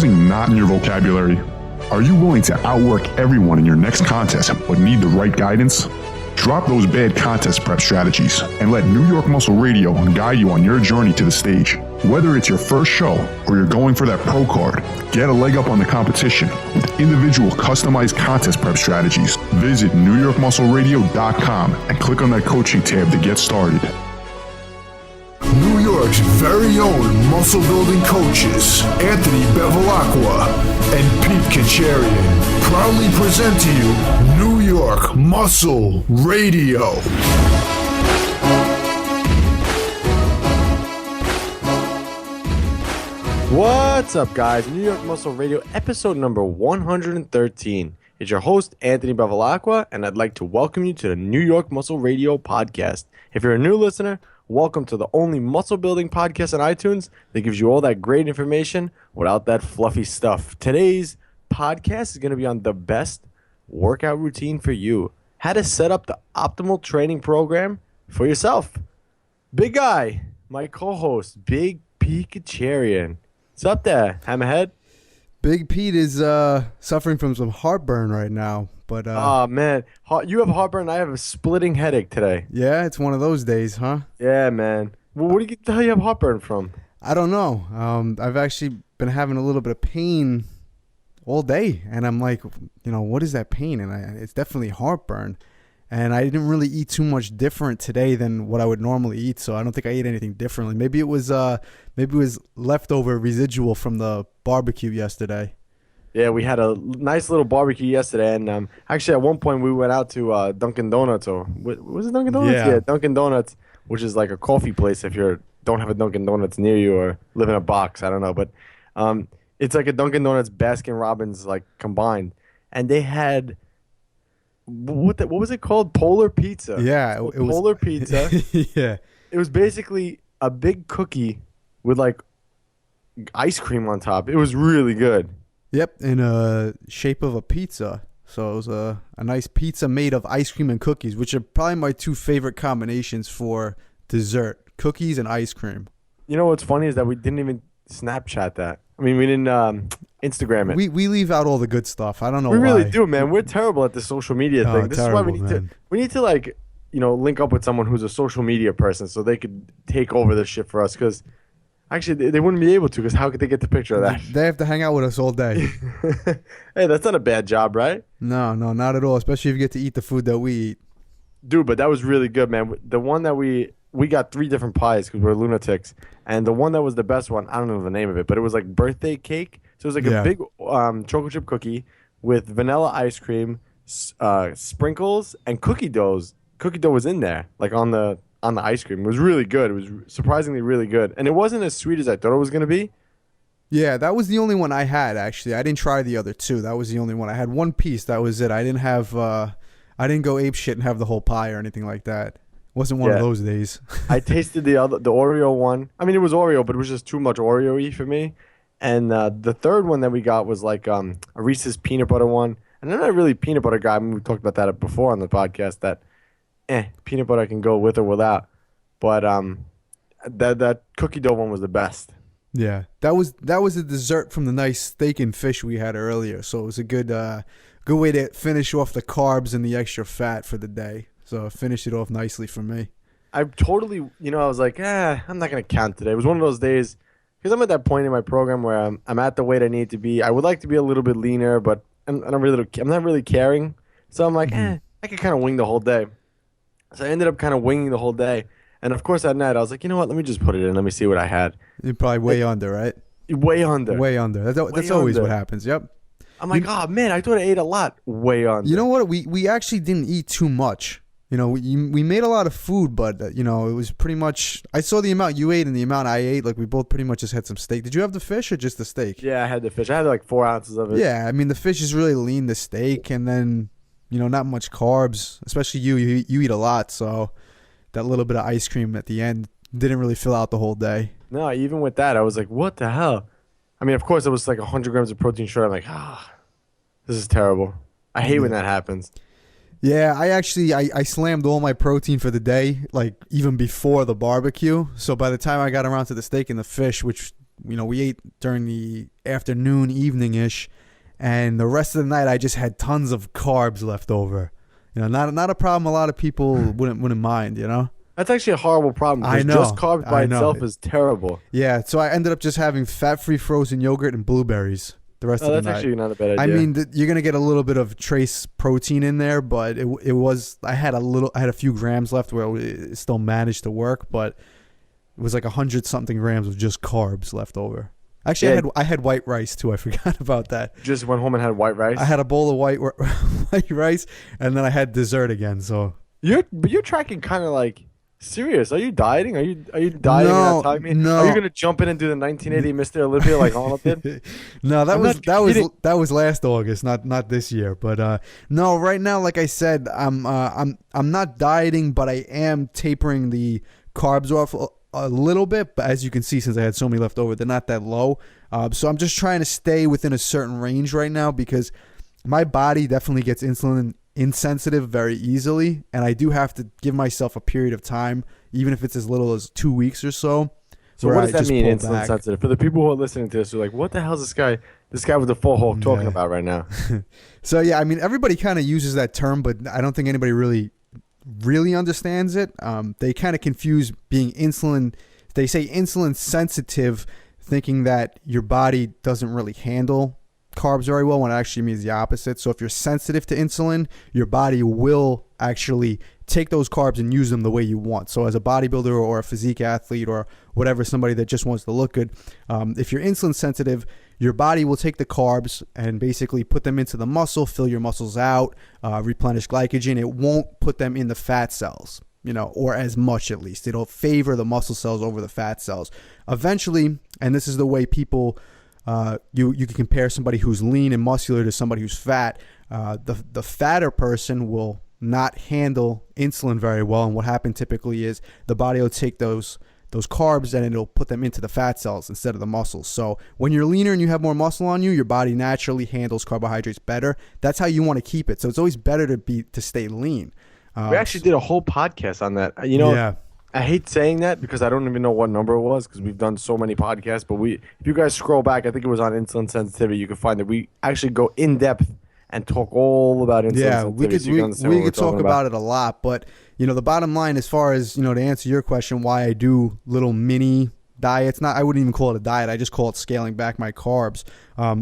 losing not in your vocabulary? Are you willing to outwork everyone in your next contest but need the right guidance? Drop those bad contest prep strategies and let New York Muscle Radio guide you on your journey to the stage. Whether it's your first show or you're going for that pro card, get a leg up on the competition with individual customized contest prep strategies. Visit NewYorkMuscleRadio.com and click on that coaching tab to get started. New York's very own muscle building coaches, Anthony Bevilacqua and Pete Kacharian, proudly present to you New York Muscle Radio. What's up, guys? New York Muscle Radio, episode number 113. It's your host, Anthony Bevilacqua, and I'd like to welcome you to the New York Muscle Radio podcast. If you're a new listener, welcome to the only muscle building podcast on iTunes that gives you all that great information without that fluffy stuff. Today's podcast is going to be on the best workout routine for you. How to set up the optimal training program for yourself. Big guy, my co-host, Big Pete Kacharian. What's up there, Hammerhead? Big Pete is suffering from some heartburn right now. But oh, man. You have heartburn. I have a splitting headache today. Yeah, it's one of those days, huh? Yeah, man. Well, what the hell you have heartburn from? I don't know. I've actually been having a little bit of pain all day. And I'm like, what is that pain? And it's definitely heartburn. And I didn't really eat too much different today than what I would normally eat. So I don't think I ate anything differently. Maybe it was leftover residual from the barbecue yesterday. Yeah, we had a nice little barbecue yesterday, and actually at one point we went out to Dunkin' Donuts, or was it Dunkin' Donuts? Yeah, Dunkin' Donuts, which is like a coffee place if you don't have a Dunkin' Donuts near you or live in a box. I don't know, but it's like a Dunkin' Donuts, Baskin Robbins like combined, and they had what was it called? Polar Pizza. Yeah, it was Polar Pizza. Yeah, it was basically a big cookie with like ice cream on top. It was really good. Yep, in a shape of a pizza. So it was a nice pizza made of ice cream and cookies, which are probably my two favorite combinations for dessert, cookies and ice cream. You know what's funny is that we didn't even Snapchat that. I mean, we didn't Instagram it. We leave out all the good stuff. I don't know why. We why. really do, man. We're terrible at the social media thing. This terrible, is why we need to like, link up with someone who's a social media person so they could take over this shit for us, because actually, they wouldn't be able to, because how could they get the picture of that? They have to hang out with us all day. Hey, that's not a bad job, right? No, not at all, especially if you get to eat the food that we eat. Dude, but that was really good, man. The one that we got 3 different pies because we're lunatics, and the one that was the best one, I don't know the name of it, but it was like birthday cake. So it was like a big chocolate chip cookie with vanilla ice cream, sprinkles, and cookie dough. Cookie dough was in there, like on the ice cream. It was really good. It was surprisingly really good. And it wasn't as sweet as I thought it was going to be. Yeah, that was the only one I had, actually. I didn't try the other 2. That was the only one. I had one piece. That was it. I didn't go ape shit and have the whole pie or anything like that. Wasn't one of those days. I tasted the Oreo one. I mean, it was Oreo, but it was just too much Oreo-y for me. And the third one that we got was like a Reese's peanut butter one. And I'm not really a peanut butter guy. I mean, we talked about that before on the podcast, that peanut butter I can go with or without. But that cookie dough one was the best. Yeah, that was a dessert from the nice steak and fish we had earlier. So it was a good way to finish off the carbs and the extra fat for the day. So it finished it off nicely for me. I totally, I was like, I'm not going to count today. It was one of those days, because I'm at that point in my program where I'm at the weight I need to be. I would like to be a little bit leaner, but I'm not really caring. So I'm like, I could kind of wing the whole day. So I ended up kind of winging the whole day. And, of course, at night, I was like, you know what? Let me just put it in. Let me see what I had. You're probably way under, right? Way under. Way under. That's always what happens. Yep. I'm like, oh, man, I thought I ate a lot. Way under. You know what? We actually didn't eat too much. We made a lot of food, but, it was pretty much – I saw the amount you ate and the amount I ate. Like, we both pretty much just had some steak. Did you have the fish or just the steak? Yeah, I had the fish. I had like 4 ounces of it. Yeah, I mean, the fish is really lean, the steak, and then, not much carbs, especially you eat a lot, so that little bit of ice cream at the end didn't really fill out the whole day. No, even with that, I was like, what the hell? I mean, of course, it was like 100 grams of protein short. I'm like, this is terrible. I hate when that happens. Yeah, I slammed all my protein for the day, like even before the barbecue. So by the time I got around to the steak and the fish, which we ate during the afternoon, evening-ish, and the rest of the night I just had tons of carbs left over. Not a problem a lot of people wouldn't mind, That's actually a horrible problem. I know. Just carbs by I know. itself is terrible. Yeah, so I ended up just having fat-free frozen yogurt and blueberries the rest of the night. That's actually not a bad idea. I mean, you're gonna get a little bit of trace protein in there, but it was I had a few grams left where it still managed to work, but it was like 100-something grams of just carbs left over. Actually, I had white rice too. I forgot about that. Just went home and had white rice. I had a bowl of white rice, and then I had dessert again. So you're tracking kind of like serious. Are you dieting? Are you dieting? No, and not telling me? no. Are you gonna jump in and do the 1980 Mr. Olympia like Arnold did? No, that I'm not was last August, not this year. But no, right now, like I said, I'm not dieting, but I am tapering the carbs off a little bit. But as you can see, since I had so many left over, they're not that low. So I'm just trying to stay within a certain range right now because my body definitely gets insulin insensitive very easily, and I do have to give myself a period of time, even if it's as little as 2 weeks or so. So what does that mean, insulin sensitive? For the people who are listening to this, who are like, what the hell is this guy with the full Hulk talking about right now? So yeah, I mean, everybody kind of uses that term, but I don't think anybody really understands it. They kind of confuse being insulin. They say insulin sensitive, thinking that your body doesn't really handle carbs very well, when it actually means the opposite. So if you're sensitive to insulin, your body will actually take those carbs and use them the way you want. So as a bodybuilder or a physique athlete or whatever, somebody that just wants to look good, if you're insulin sensitive, your body will take the carbs and basically put them into the muscle, fill your muscles out, replenish glycogen. It won't put them in the fat cells, or as much at least. It'll favor the muscle cells over the fat cells. Eventually, and this is the way people you can compare somebody who's lean and muscular to somebody who's fat. The fatter person will not handle insulin very well, and what happens typically is the body will take those carbs and it'll put them into the fat cells instead of the muscles. So when you're leaner and you have more muscle on you, your body naturally handles carbohydrates better. That's how you want to keep it. So it's always better to stay lean. We actually did a whole podcast on that. Yeah. I hate saying that because I don't even know what number it was because we've done so many podcasts. But if you guys scroll back, I think it was on insulin sensitivity. You can find that we actually go in depth and talk all about insulin sensitivity. Yeah, we could talk about it a lot. But the bottom line, as far as to answer your question, why I do little mini diets, I wouldn't even call it a diet, I just call it scaling back my carbs,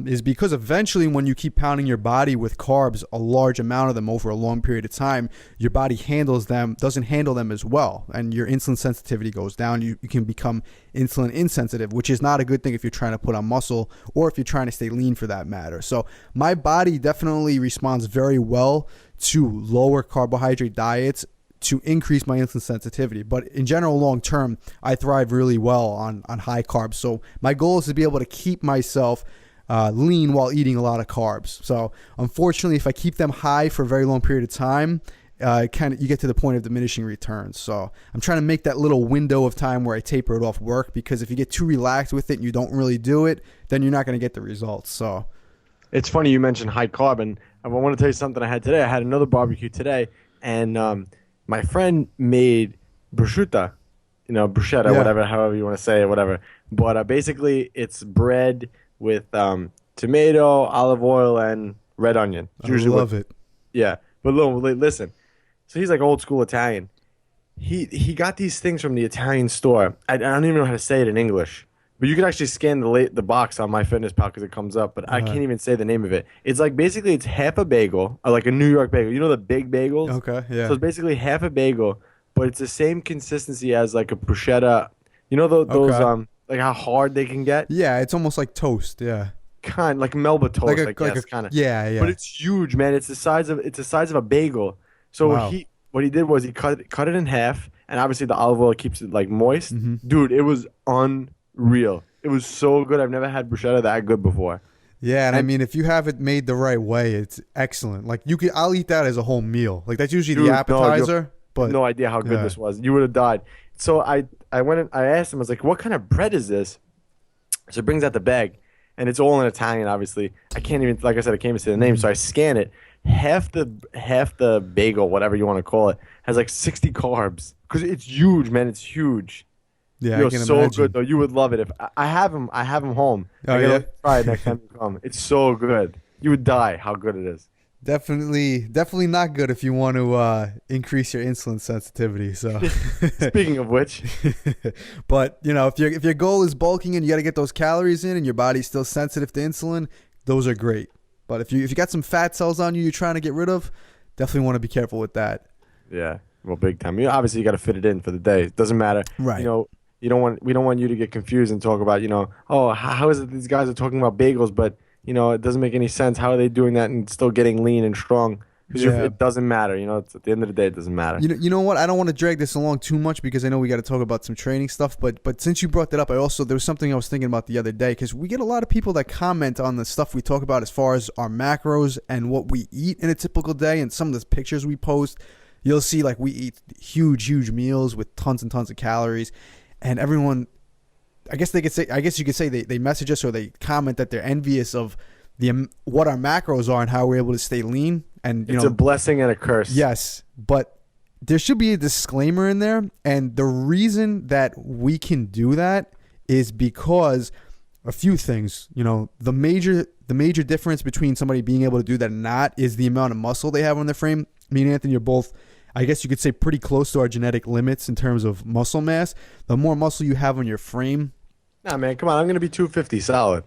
is because eventually when you keep pounding your body with carbs, a large amount of them over a long period of time, your body doesn't handle them as well, and your insulin sensitivity goes down. You can become insulin insensitive, which is not a good thing if you're trying to put on muscle or if you're trying to stay lean for that matter. So my body definitely responds very well to lower carbohydrate diets to increase my insulin sensitivity. But in general, long term, I thrive really well on high carbs. So my goal is to be able to keep myself lean while eating a lot of carbs. So unfortunately, if I keep them high for a very long period of time, you get to the point of diminishing returns. So I'm trying to make that little window of time where I taper it off work, because if you get too relaxed with it and you don't really do it, then you're not going to get the results. So it's funny you mentioned high carb, and I want to tell you something I had today. I had another barbecue today, and my friend made bruschetta, bruschetta, whatever, however you want to say it, whatever. But basically, it's bread with tomato, olive oil, and red onion. I love it. Yeah, but listen. So he's like old school Italian. He got these things from the Italian store. I don't even know how to say it in English. But you can actually scan the box on MyFitnessPal because it comes up. But I can't even say the name of it. It's like basically it's half a bagel, or like a New York bagel. You know the big bagels? Okay, yeah. So it's basically half a bagel, but it's the same consistency as like a bruschetta. You know those like how hard they can get? Yeah, it's almost like toast. Yeah. Kind like Melba toast, I guess, kind of. Yeah, yeah. But it's huge, man. It's the size of a bagel. So wow. What he did was he cut it in half, and obviously the olive oil keeps it like moist. Mm-hmm. Dude, it was unreal. It was so good. I've never had bruschetta that good before. Yeah, and I mean, if you have it made the right way, it's excellent. Like I'll eat that as a whole meal. Like that's usually the appetizer. But no idea how good this was. You would have died. So I went and I asked him. I was like, "What kind of bread is this?" So he brings out the bag, and it's all in Italian. Obviously, I can't even. Like I said, I can't even say the name. So I scan it. Half the bagel, whatever you want to call it, has like 60 carbs because it's huge, man. It's huge. Yeah, Yo, I can so imagine. good though. You would love it if I have him. I have him home. Oh, I gotta yeah? try it next time you come. It's so good. You would die how good it is. Definitely not good if you want to increase your insulin sensitivity. So, Speaking of which, but if your goal is bulking and you got to get those calories in, and your body's still sensitive to insulin, those are great. But if you got some fat cells on you, you're trying to get rid of, definitely want to be careful with that. yeah, well, big time. Obviously you got to fit it in for the day. It doesn't matter. Right. We don't want you to get confused and talk about oh, how is it these guys are talking about bagels, but it doesn't make any sense. How are they doing that and still getting lean and strong? Because Yeah. it doesn't matter. It's at the end of the day, it doesn't matter. You know what? I don't want to drag this along too much because I know we got to talk about some training stuff. But since you brought that up, there was something I was thinking about the other day, because we get a lot of people that comment on the stuff we talk about as far as our macros and what we eat in a typical day, and some of the pictures we post. You'll see like we eat huge meals with tons and tons of calories, and everyone, I guess you could say they message us or they comment that they're envious of what our macros are and how we're able to stay lean. And It's a blessing and a curse. Yes, but there should be a disclaimer in there, and the reason that we can do that is because a few things. The major difference between somebody being able to do that and not is the amount of muscle they have on their frame. Me and Anthony are both, I guess you could say, pretty close to our genetic limits in terms of muscle mass. The more muscle you have on your frame, Nah, man, come on. I'm gonna be 250 solid.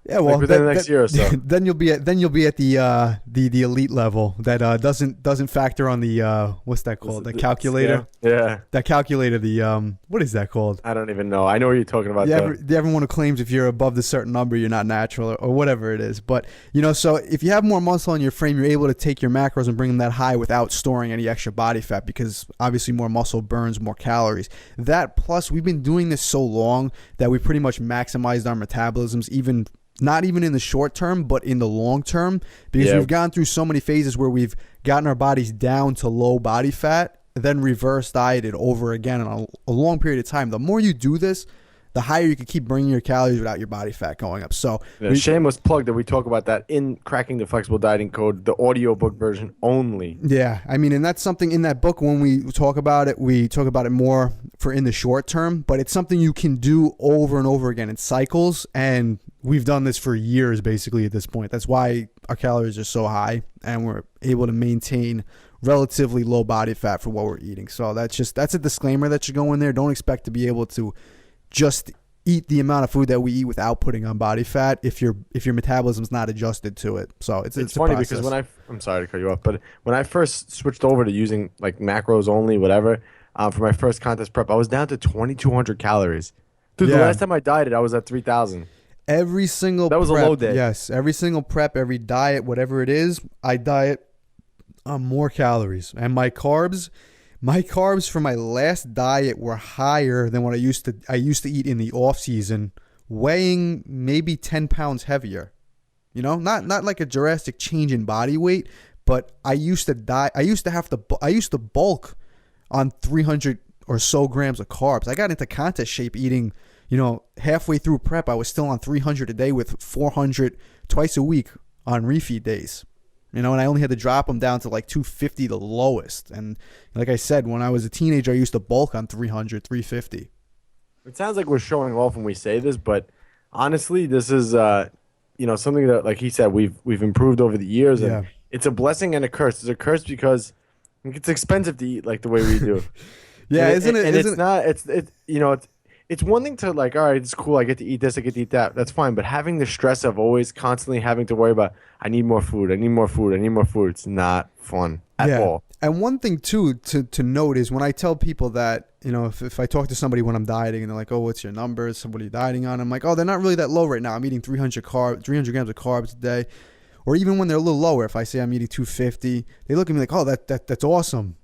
yeah, well, within the next year or so. then you'll be at the elite level that doesn't factor on the what's that called, the calculator. Yeah. That calculator, the what is that called? I don't even know. I know what you're talking about. Everyone who claims if you're above the certain number, you're not natural or whatever it is. But so if you have more muscle on your frame, you're able to take your macros and bring them that high without storing any extra body fat, because obviously more muscle burns more calories. That plus we've been doing this so long that we pretty much maximized our metabolisms, not even in the short term, but in the long term, because we've gone through so many phases where we've gotten our bodies down to low body fat, then reverse dieted over again in a long period of time. The more you do this, the higher you can keep bringing your calories without your body fat going up. So shameless plug that we talk about that in Cracking the Flexible Dieting Code, the audiobook version only. Yeah, I mean, and that's something in that book. When we talk about it more for in the short term, but it's something you can do over and over again in cycles, and we've done this for years basically at this point. That's why our calories are so high and we're able to maintain relatively low body fat for what we're eating. So that's a disclaimer that should go in there. Don't expect to be able to just eat the amount of food that we eat without putting on body fat if your metabolism's not adjusted to it. So it's funny because I'm sorry to cut you off, but when I first switched over to using like macros only, whatever, for my first contest prep, I was down to 2,200 calories. Dude, the last time I dieted, I was at 3,000. Every single that was prep, a low day. Yes, every single prep, every diet, whatever it is, I diet on more calories, and my carbs for my last diet were higher than what I used to eat in the off season, weighing maybe 10 pounds heavier. Not like a drastic change in body weight, but I used to bulk on 300 or so grams of carbs. I got into contest shape eating, halfway through prep, I was still on 300 a day with 400 twice a week on refeed days. And I only had to drop them down to like 250 the lowest. And like I said, when I was a teenager, I used to bulk on 300, 350. It sounds like we're showing off when we say this, but honestly, this is something that, like he said, we've improved over the years, and it's a blessing and a curse. It's a curse because it's expensive to eat like the way we do. Yeah, isn't it? It's not. It's one thing to like, all right, it's cool. I get to eat this. I get to eat that. That's fine. But having the stress of always constantly having to worry about, I need more food. I need more food. I need more food. It's not fun at all. And one thing too to note is when I tell people that, if I talk to somebody when I'm dieting and they're like, oh, what's your numbers? What are you dieting on? I'm like, oh, they're not really that low right now. I'm eating 300 grams of carbs a day. Or even when they're a little lower, if I say I'm eating 250, they look at me like, oh, that's awesome.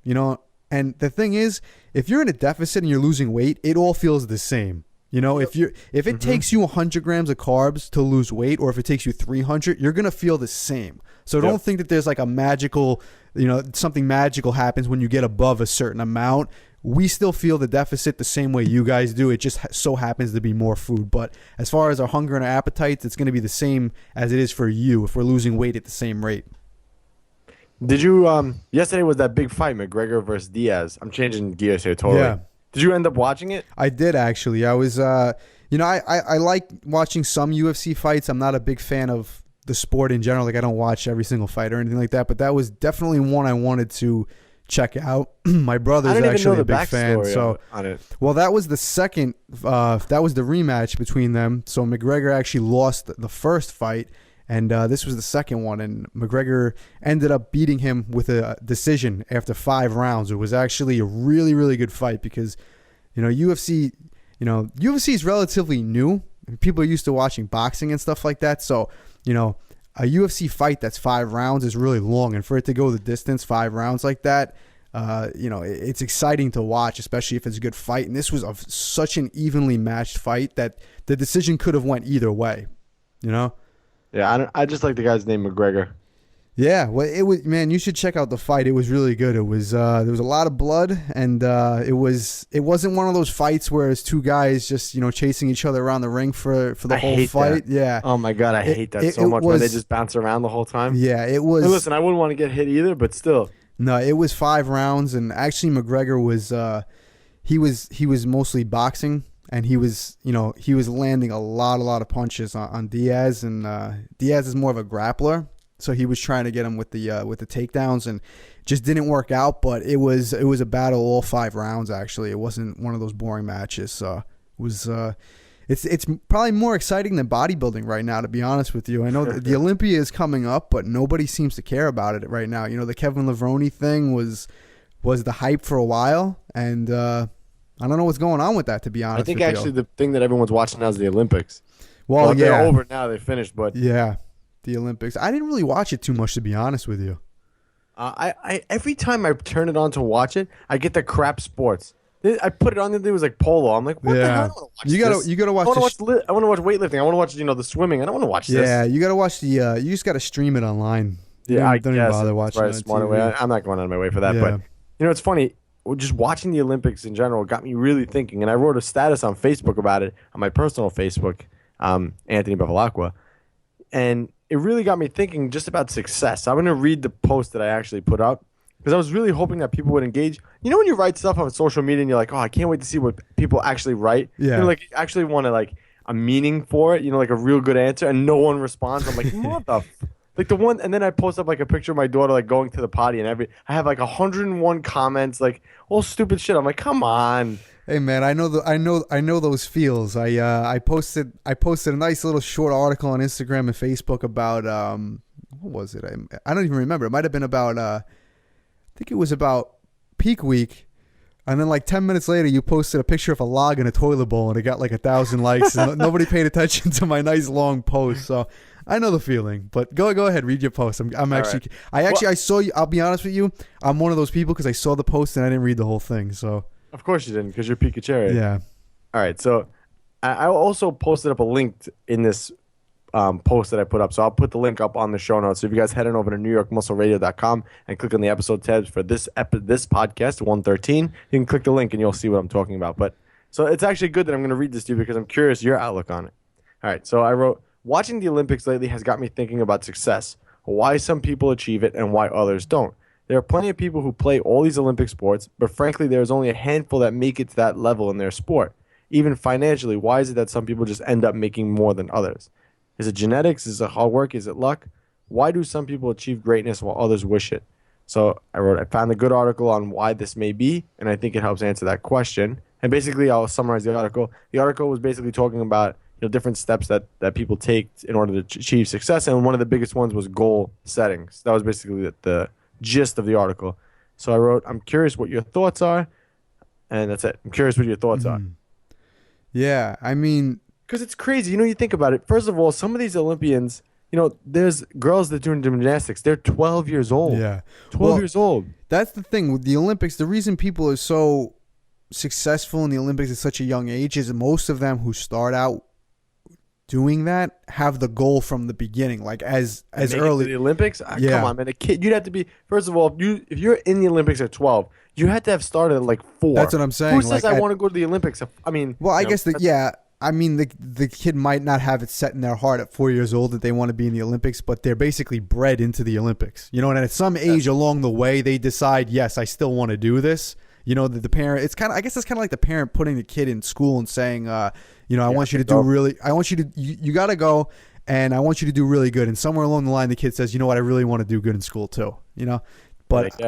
And the thing is, if you're in a deficit and you're losing weight, it all feels the same. If it takes you 100 grams of carbs to lose weight, or if it takes you 300, you're going to feel the same. So don't think that there's like a magical, something magical happens when you get above a certain amount. We still feel the deficit the same way you guys do. It just so happens to be more food. But as far as our hunger and our appetites, it's going to be the same as it is for you if we're losing weight at the same rate. Did you yesterday was that big fight, McGregor versus Diaz? I'm changing gears here totally. Yeah. Did you end up watching it? I did actually. I was, I like watching some UFC fights. I'm not a big fan of the sport in general. Like I don't watch every single fight or anything like that. But that was definitely one I wanted to check out. My brother's actually a big fan. So on it. Well, that was the second. That was the rematch between them. So McGregor actually lost the first fight, and this was the second one. And McGregor ended up beating him with a decision after 5 rounds. It was actually a really, really good fight because, UFC is relatively new. People are used to watching boxing and stuff like that. So, a UFC fight that's 5 rounds is really long, and for it to go the distance, 5 rounds like that, it's exciting to watch, especially if it's a good fight. And this was such an evenly matched fight that the decision could have went either way. Yeah, I just like the guy's name McGregor. Yeah, well, it was, man, you should check out the fight. It was really good. It was there was a lot of blood, and it wasn't one of those fights where it's 2 guys just chasing each other around the ring for the whole fight. That. Yeah. Oh my god, I hate that so much. Where they just bounce around the whole time. Yeah, it was. Hey, listen, I wouldn't want to get hit either, but still. No, it was 5 rounds, and actually McGregor was he was mostly boxing, and he was landing a lot of punches on Diaz, and Diaz is more of a grappler. So he was trying to get him with the takedowns, and just didn't work out. But it was a battle all 5 rounds. Actually, it wasn't one of those boring matches. So it was it's probably more exciting than bodybuilding right now, to be honest with you. I know the Olympia is coming up, but nobody seems to care about it right now. The Kevin Levrone thing was the hype for a while, and I don't know what's going on with that, to be honest. I think actually the thing that everyone's watching now is the Olympics. Well, yeah, they're over now. They finished, but yeah. The Olympics. I didn't really watch it too much, to be honest with you. I every time I turn it on to watch it, I get the crap sports. I put it on. It was like polo. I'm like, what the hell? I don't want to watch You gotta watch. I want to watch weightlifting. I want to watch the swimming. I don't want to watch this. Yeah, you gotta watch the. You just gotta stream it online. Yeah, I don't guess even bother watching it. Smarter way. I'm not going out of my way for that. Yeah. But it's funny. Just watching the Olympics in general got me really thinking, and I wrote a status on Facebook about it on my personal Facebook, Anthony Bevilacqua, and it really got me thinking just about success. I'm going to read the post that I actually put up because I was really hoping that people would engage. When you write stuff on social media and you're like, oh, I can't wait to see what people actually write. Yeah. You actually want to a meaning for it, like a real good answer, and no one responds. I'm like, what the the one, and then I post up a picture of my daughter going to the potty, and I have 101 comments, all stupid shit. I'm like, come on. Hey man, I know those feels. I posted a nice little short article on Instagram and Facebook about what was it? I don't even remember. It might have been about I think it was about peak week. And then 10 minutes later, you posted a picture of a log in a toilet bowl, and it got 1,000 likes. And nobody paid attention to my nice long post. So I know the feeling. But go ahead, read your post. I'm actually, right. I saw you. I'll be honest with you. I'm one of those people because I saw the post and I didn't read the whole thing. So of course you didn't, because you're Pikachu. Yeah. All right. So I also posted up a link in this post that I put up. So I'll put the link up on the show notes. So if you guys head on over to NewYorkMuscleRadio.com and click on the episode tabs for this podcast, 113, you can click the link and you'll see what I'm talking about. But so it's actually good that I'm going to read this to you because I'm curious your outlook on it. All right. So I wrote, watching the Olympics lately has got me thinking about success, why some people achieve it and why others don't. There are plenty of people who play all these Olympic sports, but frankly, there's only a handful that make it to that level in their sport. Even financially, why is it that some people just end up making more than others? Is it genetics? Is it hard work? Is it luck? Why do some people achieve greatness while others wish it? So I found a good article on why this may be, and I think it helps answer that question. And basically, I'll summarize the article. The article was basically talking about different steps that people take in order to achieve success, and one of the biggest ones was goal setting. So that was basically the gist of the article. So I wrote, I'm curious what your thoughts are, and that's it. I'm curious what your thoughts are. Yeah, I mean, because it's crazy. You think about it. First of all, some of these Olympians, there's girls that do gymnastics. They're 12 years old. Yeah. 12 years old. That's the thing with the Olympics. The reason people are so successful in the Olympics at such a young age is most of them who start out doing that have the goal from the beginning, as early. The Olympics? Yeah. Come on, man. A kid, you'd have to be, first of all, if you're in the Olympics at 12, you had to have started at 4. That's what I'm saying. Who says I want to go to the Olympics? I guess the kid might not have it set in their heart at 4 years old that they want to be in the Olympics, but they're basically bred into the Olympics. And at some age along the way, they decide, yes, I still want to do this. the parent, I guess it's kind of like the parent putting the kid in school and saying, I want you to you got to go, and I want you to do really good. And somewhere along the line, the kid says, you know what, I really want to do good in school too, But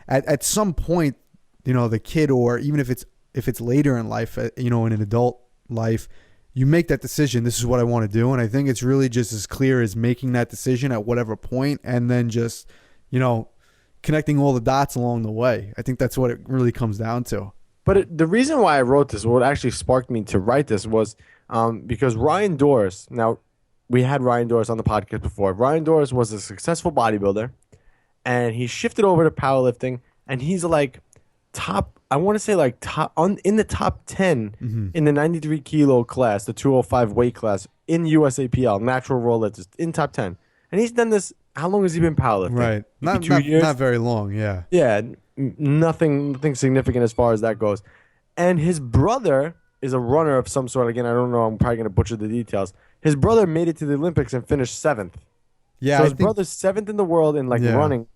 at some point, the kid, or even if it's later in life, in an adult life, you make that decision. This is what I want to do. And I think it's really just as clear as making that decision at whatever point, and then just, connecting all the dots along the way. I think that's what it really comes down to. But the reason why I wrote this, what actually sparked me to write this, was because Ryan Doris, now we had Ryan Doris on the podcast before. Ryan Doris was a successful bodybuilder, and he shifted over to powerlifting, and he's like top, I want to say like in the top 10 in the 93 kilo class, the 205 weight class in USAPL, natural raw lift, in top 10. And he's done this. How long has he been powerlifting? Right. Maybe 2 years? Not very long, yeah. Yeah, nothing significant as far as that goes. And his brother is a runner of some sort. Again, I don't know. I'm probably going to butcher the details. His brother made it to the Olympics and finished 7th. Yeah. So his brother's 7th in the world in running.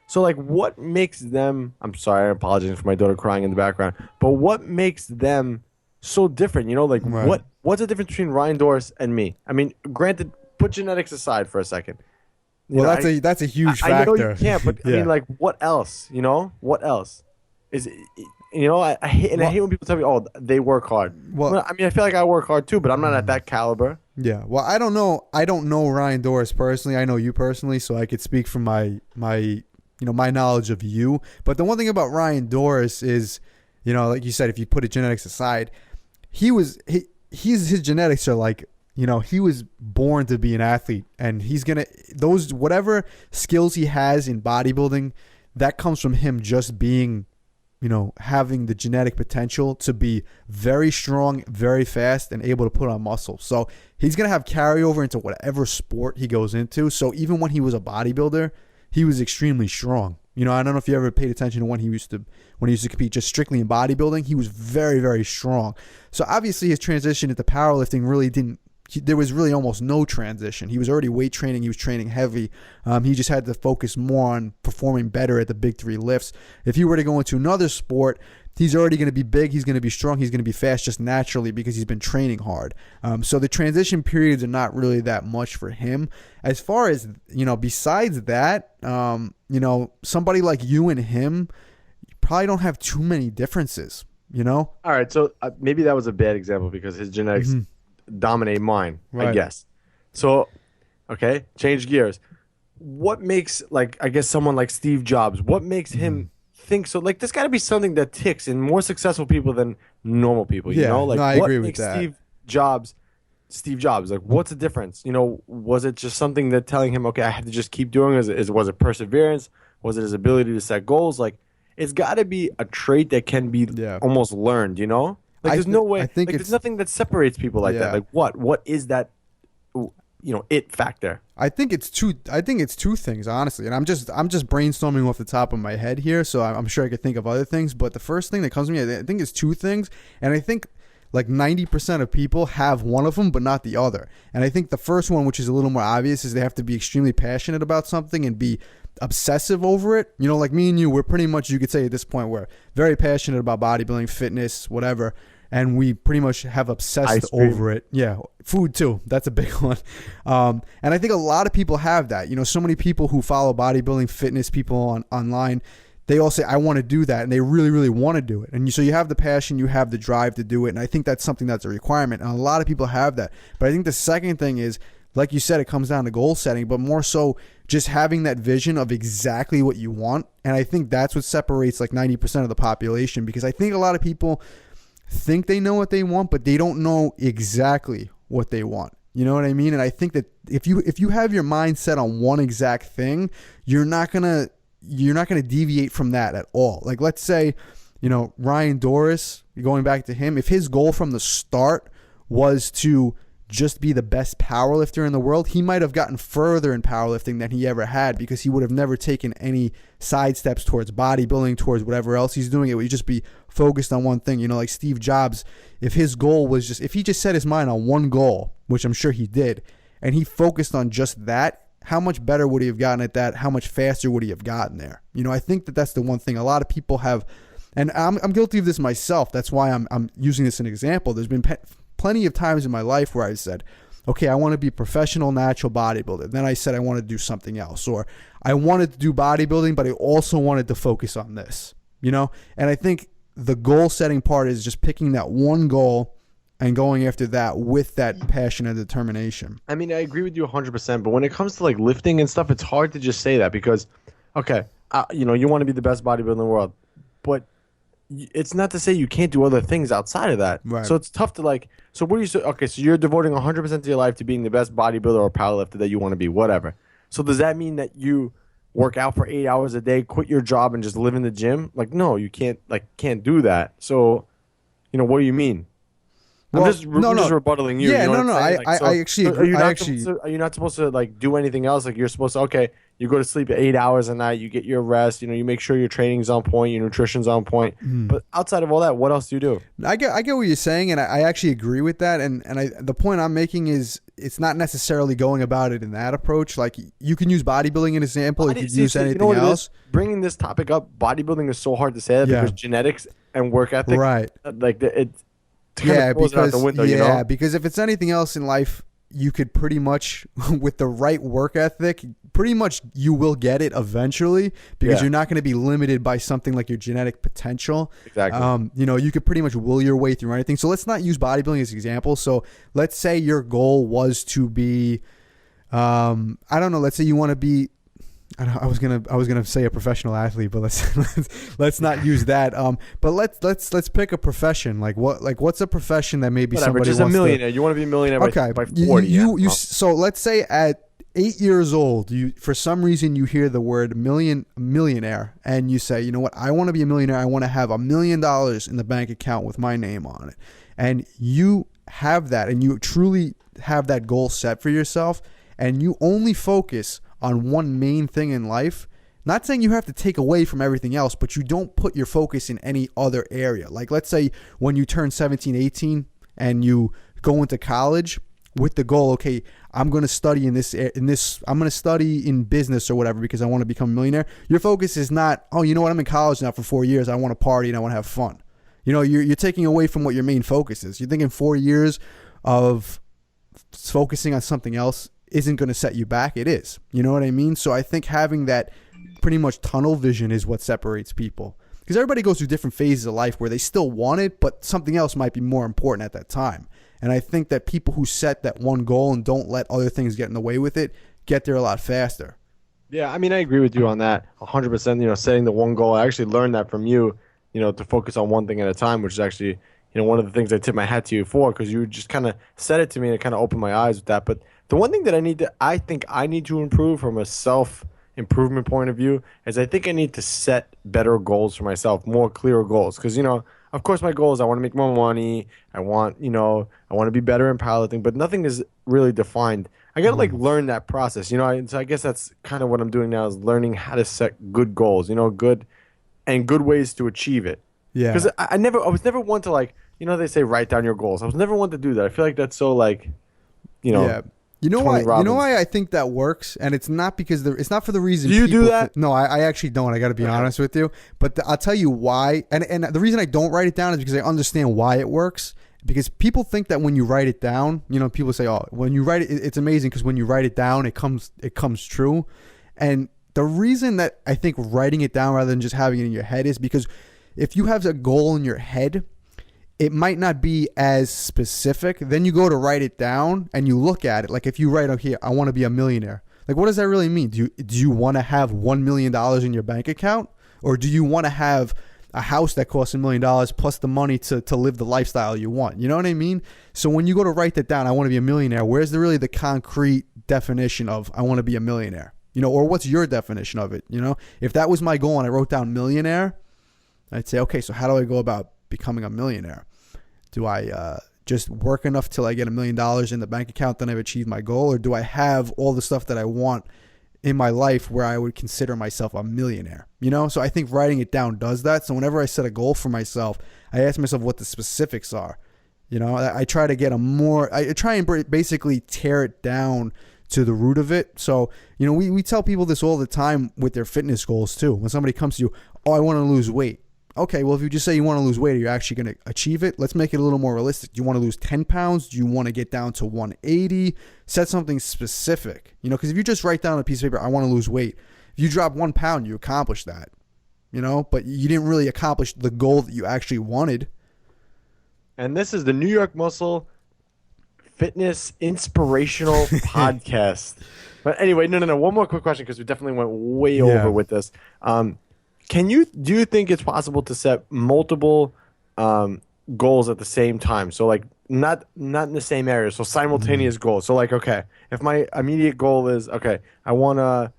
So what makes them, I'm sorry, I apologize for my daughter crying in the background, but what makes them so different? Right. What's the difference between Ryan Doris and me? I mean, granted, put genetics aside for a second. That's a huge factor. I know you can't, but yeah. I mean, what else? What else? I hate when people tell me, "Oh, they work hard." Well, I mean, I feel like I work hard too, but I'm not at that caliber. Yeah. Well, I don't know Ryan Doris personally. I know you personally, so I could speak from my knowledge of you. But the one thing about Ryan Doris is, like you said, if you put his genetics aside, his genetics are like, he was born to be an athlete, and he's going to, whatever skills he has in bodybuilding, that comes from him just being, having the genetic potential to be very strong, very fast, and able to put on muscle. So he's going to have carryover into whatever sport he goes into. So even when he was a bodybuilder, he was extremely strong. I don't know if you ever paid attention to when he used to compete just strictly in bodybuilding. He was very, very strong. So obviously his transition into powerlifting really there was really almost no transition. He was already weight training. He was training heavy. He just had to focus more on performing better at the big 3 lifts. If he were to go into another sport, he's already going to be big. He's going to be strong. He's going to be fast just naturally because he's been training hard. So the transition periods are not really that much for him. As far as, besides that, somebody like you and him, you probably don't have too many differences, All right. So maybe that was a bad example because his genetics dominate mine, right. I guess. So, okay, change gears. What makes, I guess someone like Steve Jobs, what makes him think so? There's got to be something that ticks in more successful people than normal people, I agree with makes that. Steve Jobs, what's the difference? Was it just something that telling him, okay, I have to just keep doing it? Was it perseverance? Was it his ability to set goals? It's got to be a trait that can be almost learned, there's no way. There's nothing that separates people like that. What is that? It factor. I think it's two things, honestly. And I'm just brainstorming off the top of my head here, so I'm sure I could think of other things. But the first thing that comes to me, I think it's two things, and I think 90% of people have one of them, but not the other. And I think the first one, which is a little more obvious, is they have to be extremely passionate about something and be obsessive over it. Like me and you, we're pretty much, you could say at this point, we're very passionate about bodybuilding, fitness, whatever, and we pretty much have obsessed over it. Yeah, food too. That's a big one. And I think a lot of people have that. So many people who follow bodybuilding, fitness people online, they all say, I want to do that, and they really, really want to do it. And so you have the passion, you have the drive to do it, and I think that's something that's a requirement, and a lot of people have that. But I think the second thing is, like you said, it comes down to goal setting, but more so just having that vision of exactly what you want. And I think that's what separates 90% of the population, because I think a lot of people think they know what they want, but they don't know exactly what they want. You know what I mean? And I think that if you have your mind set on one exact thing, you're not gonna deviate from that at all. Let's say, Ryan Doris, going back to him, if his goal from the start was to just be the best powerlifter in the world, he might have gotten further in powerlifting than he ever had, because he would have never taken any side steps towards bodybuilding, towards whatever else he's doing. It would just be focused on one thing. Like Steve Jobs, if his goal was if he just set his mind on one goal, which I'm sure he did, and he focused on just that, how much better would he have gotten at that? How much faster would he have gotten there? I think that's the one thing. A lot of people have And I'm guilty of this myself. That's why I'm using this as an example. There's been plenty of times in my life where I said, okay, I want to be a professional natural bodybuilder. Then I said I want to do something else. Or I wanted to do bodybuilding, but I also wanted to focus on this, you know? And I think the goal setting part is just picking that one goal and going after that with that passion and determination. I mean, I agree with you 100%, but when it comes to like lifting and stuff, it's hard to just say that because, okay, you know, you want to be the best bodybuilder in the world, but it's not to say you can't do other things outside of that. Right. So it's tough to like, so what do you say? Okay, so you're devoting 100% of your life to being the best bodybuilder or powerlifter that you want to be, whatever. So does that mean that you work out for 8 hours a day, quit your job, and just live in the gym? Like, no, you can't do that. So, you know, what do you mean? Well, I'm just rebuttaling you. Yeah, you know no. I actually agree. Are you not supposed to like do anything else? Like you're supposed to, okay, you go to sleep at 8 hours a night, you get your rest, you know, you make sure your training's on point, your nutrition's on point. But outside of all that, what else do you do? I get what you're saying, and I actually agree with that. And the point I'm making is it's not necessarily going about it in that approach. Like you can use bodybuilding as an example. You could use anything else. Bringing this topic up, bodybuilding is so hard to say that because genetics and work ethic, right? Like because if it's anything else in life, you could pretty much, with the right work ethic, pretty much you will get it eventually because you're not going to be limited by something like your genetic potential. Exactly. You know, you could pretty much will your way through anything. So let's not use bodybuilding as an example. So let's say your goal was to be, I don't know, let's say you want to be, I was gonna say a professional athlete, but let's not use that. But let's pick a profession. What's a profession that maybe somebody just wants a millionaire. You want to be a millionaire by 40. So let's say at 8 years old, you for some reason you hear the word millionaire, and you say, you know what, I want to be a millionaire. I want to have $1 million in the bank account with my name on it, and you have that, and you truly have that goal set for yourself, and you only focus on one main thing in life. Not saying you have to take away from everything else, but you don't put your focus in any other area. Like let's say when you turn 17, 18 and you go into college with the goal, okay, I'm going to study I'm going to study in business or whatever because I want to become a millionaire. Your focus is not, oh, you know what, I'm in college now for 4 years. I want to party and I want to have fun. You know, you're taking away from what your main focus is. You're thinking 4 years of focusing on something else isn't going to set you back. It is. You know what I mean? So I think having that pretty much tunnel vision is what separates people. Because everybody goes through different phases of life where they still want it, but something else might be more important at that time. And I think that people who set that one goal and don't let other things get in the way with it get there a lot faster. Yeah, I mean, I agree with you on that 100%. You know, setting the one goal. I actually learned that from you, you know, to focus on one thing at a time, which is actually, you know, one of the things I tip my hat to you for, because you just kind of said it to me and it kind of opened my eyes with that. But the one thing that I think I need to improve from a self-improvement point of view is I think I need to set better goals for myself, more clearer goals. Because, you know, of course my goal is I want to make more money. I want to be better in powerlifting, but nothing is really defined. I got to like learn that process, you know. So I guess that's kind of what I'm doing now is learning how to set good goals, you know, good ways to achieve it. Yeah. Because I was never one to like, you know, they say write down your goals. I was never one to do that. I feel like that's so like, you know. Yeah. You know why? You know why I think that works, and it's not because it's not for the reason. Do you do that? No, I actually don't. I got to be honest with you, but I'll tell you why. And the reason I don't write it down is because I understand why it works. Because people think that when you write it down, you know, people say, "Oh, when you write it, it's amazing." Because when you write it down, it comes true. And the reason that I think writing it down rather than just having it in your head is because if you have a goal in your head, it might not be as specific. Then you go to write it down and you look at it. Like if you write, okay, I want to be a millionaire. Like, what does that really mean? Do you want to have $1 million in your bank account? Or do you want to have a house that costs $1 million plus the money to live the lifestyle you want? You know what I mean? So when you go to write that down, I want to be a millionaire, where's the concrete definition of I want to be a millionaire? You know, or what's your definition of it? You know, if that was my goal and I wrote down millionaire, I'd say, okay, so how do I go about becoming a millionaire? Do I just work enough till I get $1 million in the bank account, then I've achieved my goal? Or do I have all the stuff that I want in my life where I would consider myself a millionaire? You know, so I think writing it down does that. So whenever I set a goal for myself, I ask myself what the specifics are. You know, I try to get I try and basically tear it down to the root of it. So, you know, we tell people this all the time with their fitness goals too. When somebody comes to you, oh, I want to lose weight. okay, well, if you just say you want to lose weight, are you actually going to achieve it? Let's make it a little more realistic. Do you want to lose 10 pounds? Do you want to get down to 180? Set something specific, because if you just write down on a piece of paper, I want to lose weight. If you drop 1 pound, you accomplish that, but you didn't really accomplish the goal that you actually wanted. And this is the New York Muscle Fitness Inspirational Podcast. But anyway, no. One more quick question, because we definitely went way over with this. Do you think it's possible to set multiple goals at the same time? So like not in the same area. So simultaneous goals. So like, okay, if my immediate goal is, okay, I wanna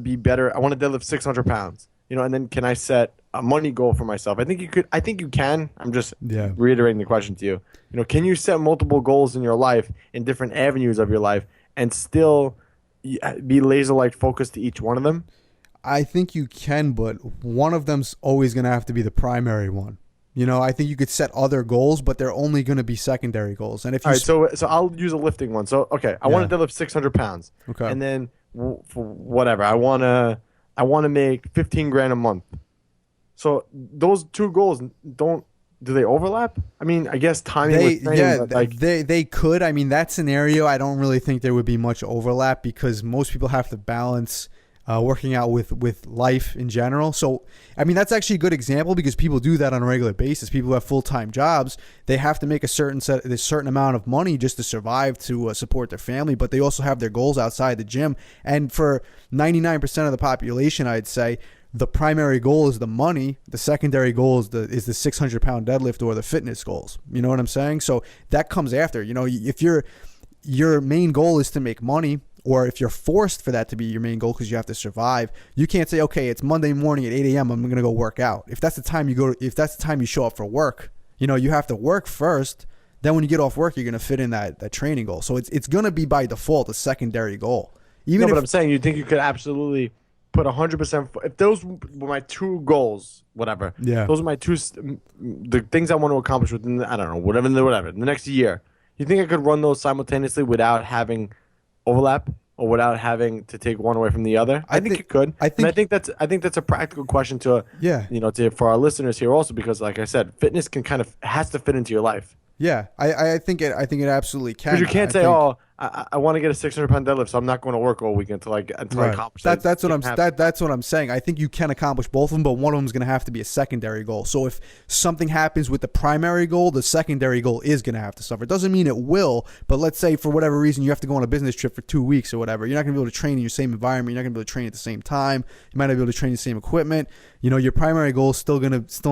be better. I want to deadlift 600 pounds. And then can I set a money goal for myself? I think you could. I think you can. I'm just reiterating the question to you. Can you set multiple goals in your life in different avenues of your life and still be laser-like focused to each one of them? I think you can, but one of them's always going to have to be the primary one. I think you could set other goals, but they're only going to be secondary goals. And if you all right, so I'll use a lifting one. So okay, I want to deadlift 600 pounds. Okay, and then for whatever I want to make 15 grand a month. So those two goals do they overlap? I mean, I guess timing with training, they could. I mean, that scenario, I don't really think there would be much overlap because most people have to balance working out with life in general. So, I mean, that's actually a good example because people do that on a regular basis. People who have full-time jobs, they have to make a certain amount of money just to survive, to support their family, but they also have their goals outside the gym. And for 99% of the population, I'd say, the primary goal is the money. The secondary goal is the 600-pound deadlift or the fitness goals. You know what I'm saying? So that comes after. If your main goal is to make money, or if you're forced for that to be your main goal because you have to survive, you can't say, okay, it's Monday morning at 8 a.m. I'm going to go work out. If that's the time you show up for work, you have to work first. Then when you get off work, you're going to fit in that training goal. So it's going to be by default a secondary goal. But I'm saying you think you could absolutely put 100%. If those were my two goals, whatever. Yeah. Those are my the things I want to accomplish within the next year. You think I could run those simultaneously without having overlap or without having to take one away from the other? I think you could. I think that's a practical question to for our listeners here also, because like I said, fitness has to fit into your life. Yeah, I think it absolutely can. Because you can't say, I want to get a 600-pound deadlift, so I'm not going to work all weekend until I accomplish that. That's what I'm saying. I think you can accomplish both of them, but one of them is going to have to be a secondary goal. So if something happens with the primary goal, the secondary goal is going to have to suffer. It doesn't mean it will, but let's say for whatever reason you have to go on a business trip for 2 weeks or whatever. You're not going to be able to train in your same environment. You're not going to be able to train at the same time. You might not be able to train the same equipment. Your primary goal is still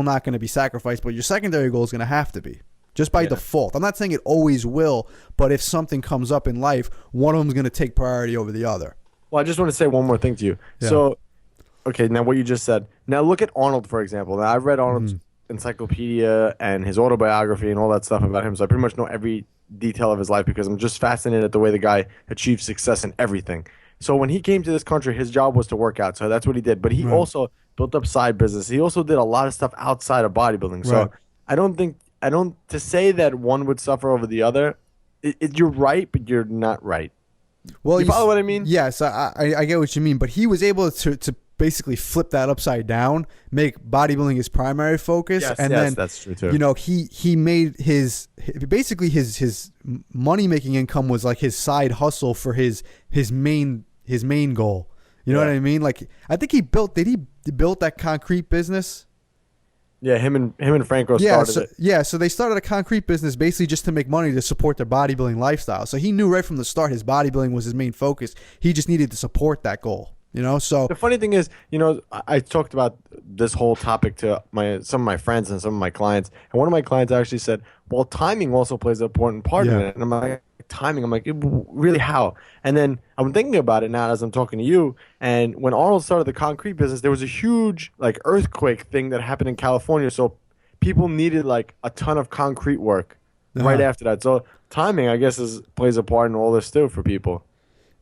not going to be sacrificed, but your secondary goal is going to have to be. Just by default. I'm not saying it always will, but if something comes up in life, one of them is going to take priority over the other. Well, I just want to say one more thing to you. Yeah. So, okay, now what you just said. Now look at Arnold, for example. Now I've read Arnold's encyclopedia and his autobiography and all that stuff about him, so I pretty much know every detail of his life because I'm just fascinated at the way the guy achieved success in everything. So when he came to this country, his job was to work out, so that's what he did. But he also built up side business. He also did a lot of stuff outside of bodybuilding. So I don't to say that one would suffer over the other. You're right, but you're not right. Well, you follow what I mean? Yes, I get what you mean. But he was able to basically flip that upside down, make bodybuilding his primary focus, then that's true too. He made his money making income was like his side hustle for his main goal. You know what I mean? Like I think he built that concrete business. Yeah, him and Franco started it. Yeah, so they started a concrete business basically just to make money to support their bodybuilding lifestyle. So he knew right from the start his bodybuilding was his main focus. He just needed to support that goal. So the funny thing is, I talked about this whole topic to some of my friends and some of my clients, and one of my clients actually said, "Well, timing also plays an important part in it." And I'm like, "Timing?" I'm like, "Really? How?" And then I'm thinking about it now as I'm talking to you. And when Arnold started the concrete business, there was a huge earthquake thing that happened in California, so people needed a ton of concrete work right after that. So timing, I guess, plays a part in all this too for people.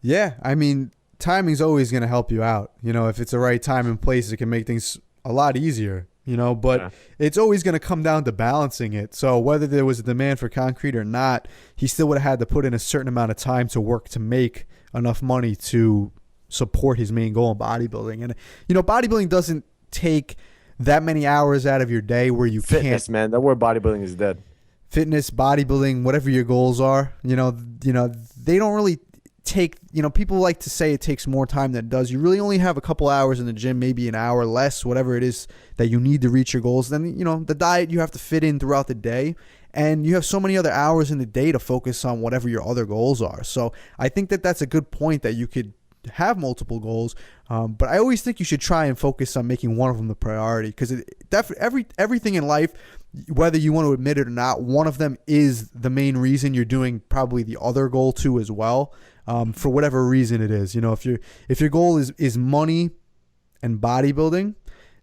Yeah, I mean, timing's always going to help you out. If it's the right time and place, it can make things a lot easier. But it's always going to come down to balancing it. So whether there was a demand for concrete or not, he still would have had to put in a certain amount of time to work to make enough money to support his main goal in bodybuilding. And, bodybuilding doesn't take that many hours out of your day where you Fitness, can't. man. That word bodybuilding is dead. Fitness, bodybuilding, whatever your goals are, they don't really take, people like to say it takes more time than it does. You really only have a couple hours in the gym, maybe an hour less, whatever it is that you need to reach your goals. Then, the diet you have to fit in throughout the day, and you have so many other hours in the day to focus on whatever your other goals are. So I think that that's a good point, that you could have multiple goals, but I always think you should try and focus on making one of them the priority, because everything in life, whether you want to admit it or not, one of them is the main reason you're doing probably the other goal too as well, for whatever reason it is. If your goal is money and bodybuilding,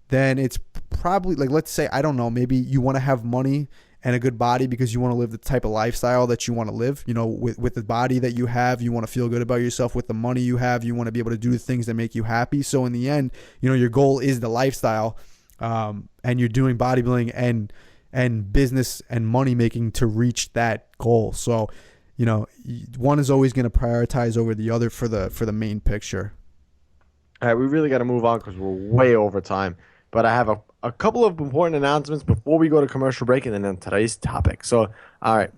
then it's probably, like, let's say, I don't know, maybe you want to have money and a good body because you want to live the type of lifestyle that you want to live. With the body that you have, you want to feel good about yourself. With the money you have, you want to be able to do the things that make you happy. So in the end, your goal is the lifestyle, and you're doing bodybuilding and business and money making to reach that goal. So, one is always going to prioritize over the other for the main picture. All right, we really got to move on because we're way over time. But I have a couple of important announcements before we go to commercial break and then on today's topic. So, all right,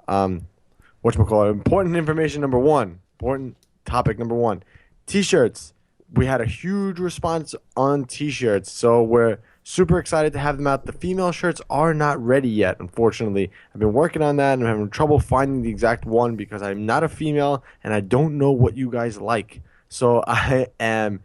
whatchamacallit, important information number one, important topic number one, T-shirts. We had a huge response on T-shirts, so we're super excited to have them out. The female shirts are not ready yet, unfortunately. I've been working on that, and I'm having trouble finding the exact one because I'm not a female, and I don't know what you guys like. So I am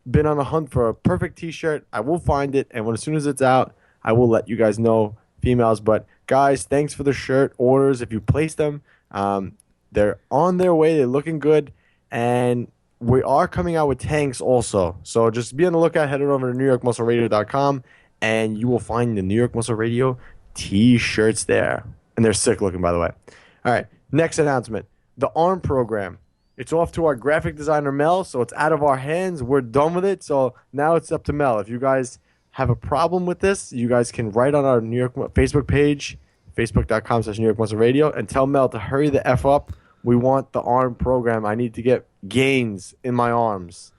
been on a hunt for a perfect T-shirt. I will find it, and as soon as it's out, I will let you guys know, females. But guys, thanks for the shirt orders. If you place them, they're on their way. They're looking good, and we are coming out with tanks also. So just be on the lookout. Head over to NewYorkMuscleRadio.com, and you will find the New York Muscle Radio T-shirts there, and they're sick looking, by the way. All right, next announcement: the ARM program. It's off to our graphic designer, Mel, so it's out of our hands. We're done with it, so now it's up to Mel. If you guys have a problem with this, you guys can write on our New York Facebook page, facebook.com/New York Muscle Radio, and tell Mel to hurry the F up. We want the ARM program. I need to get gains in my arms.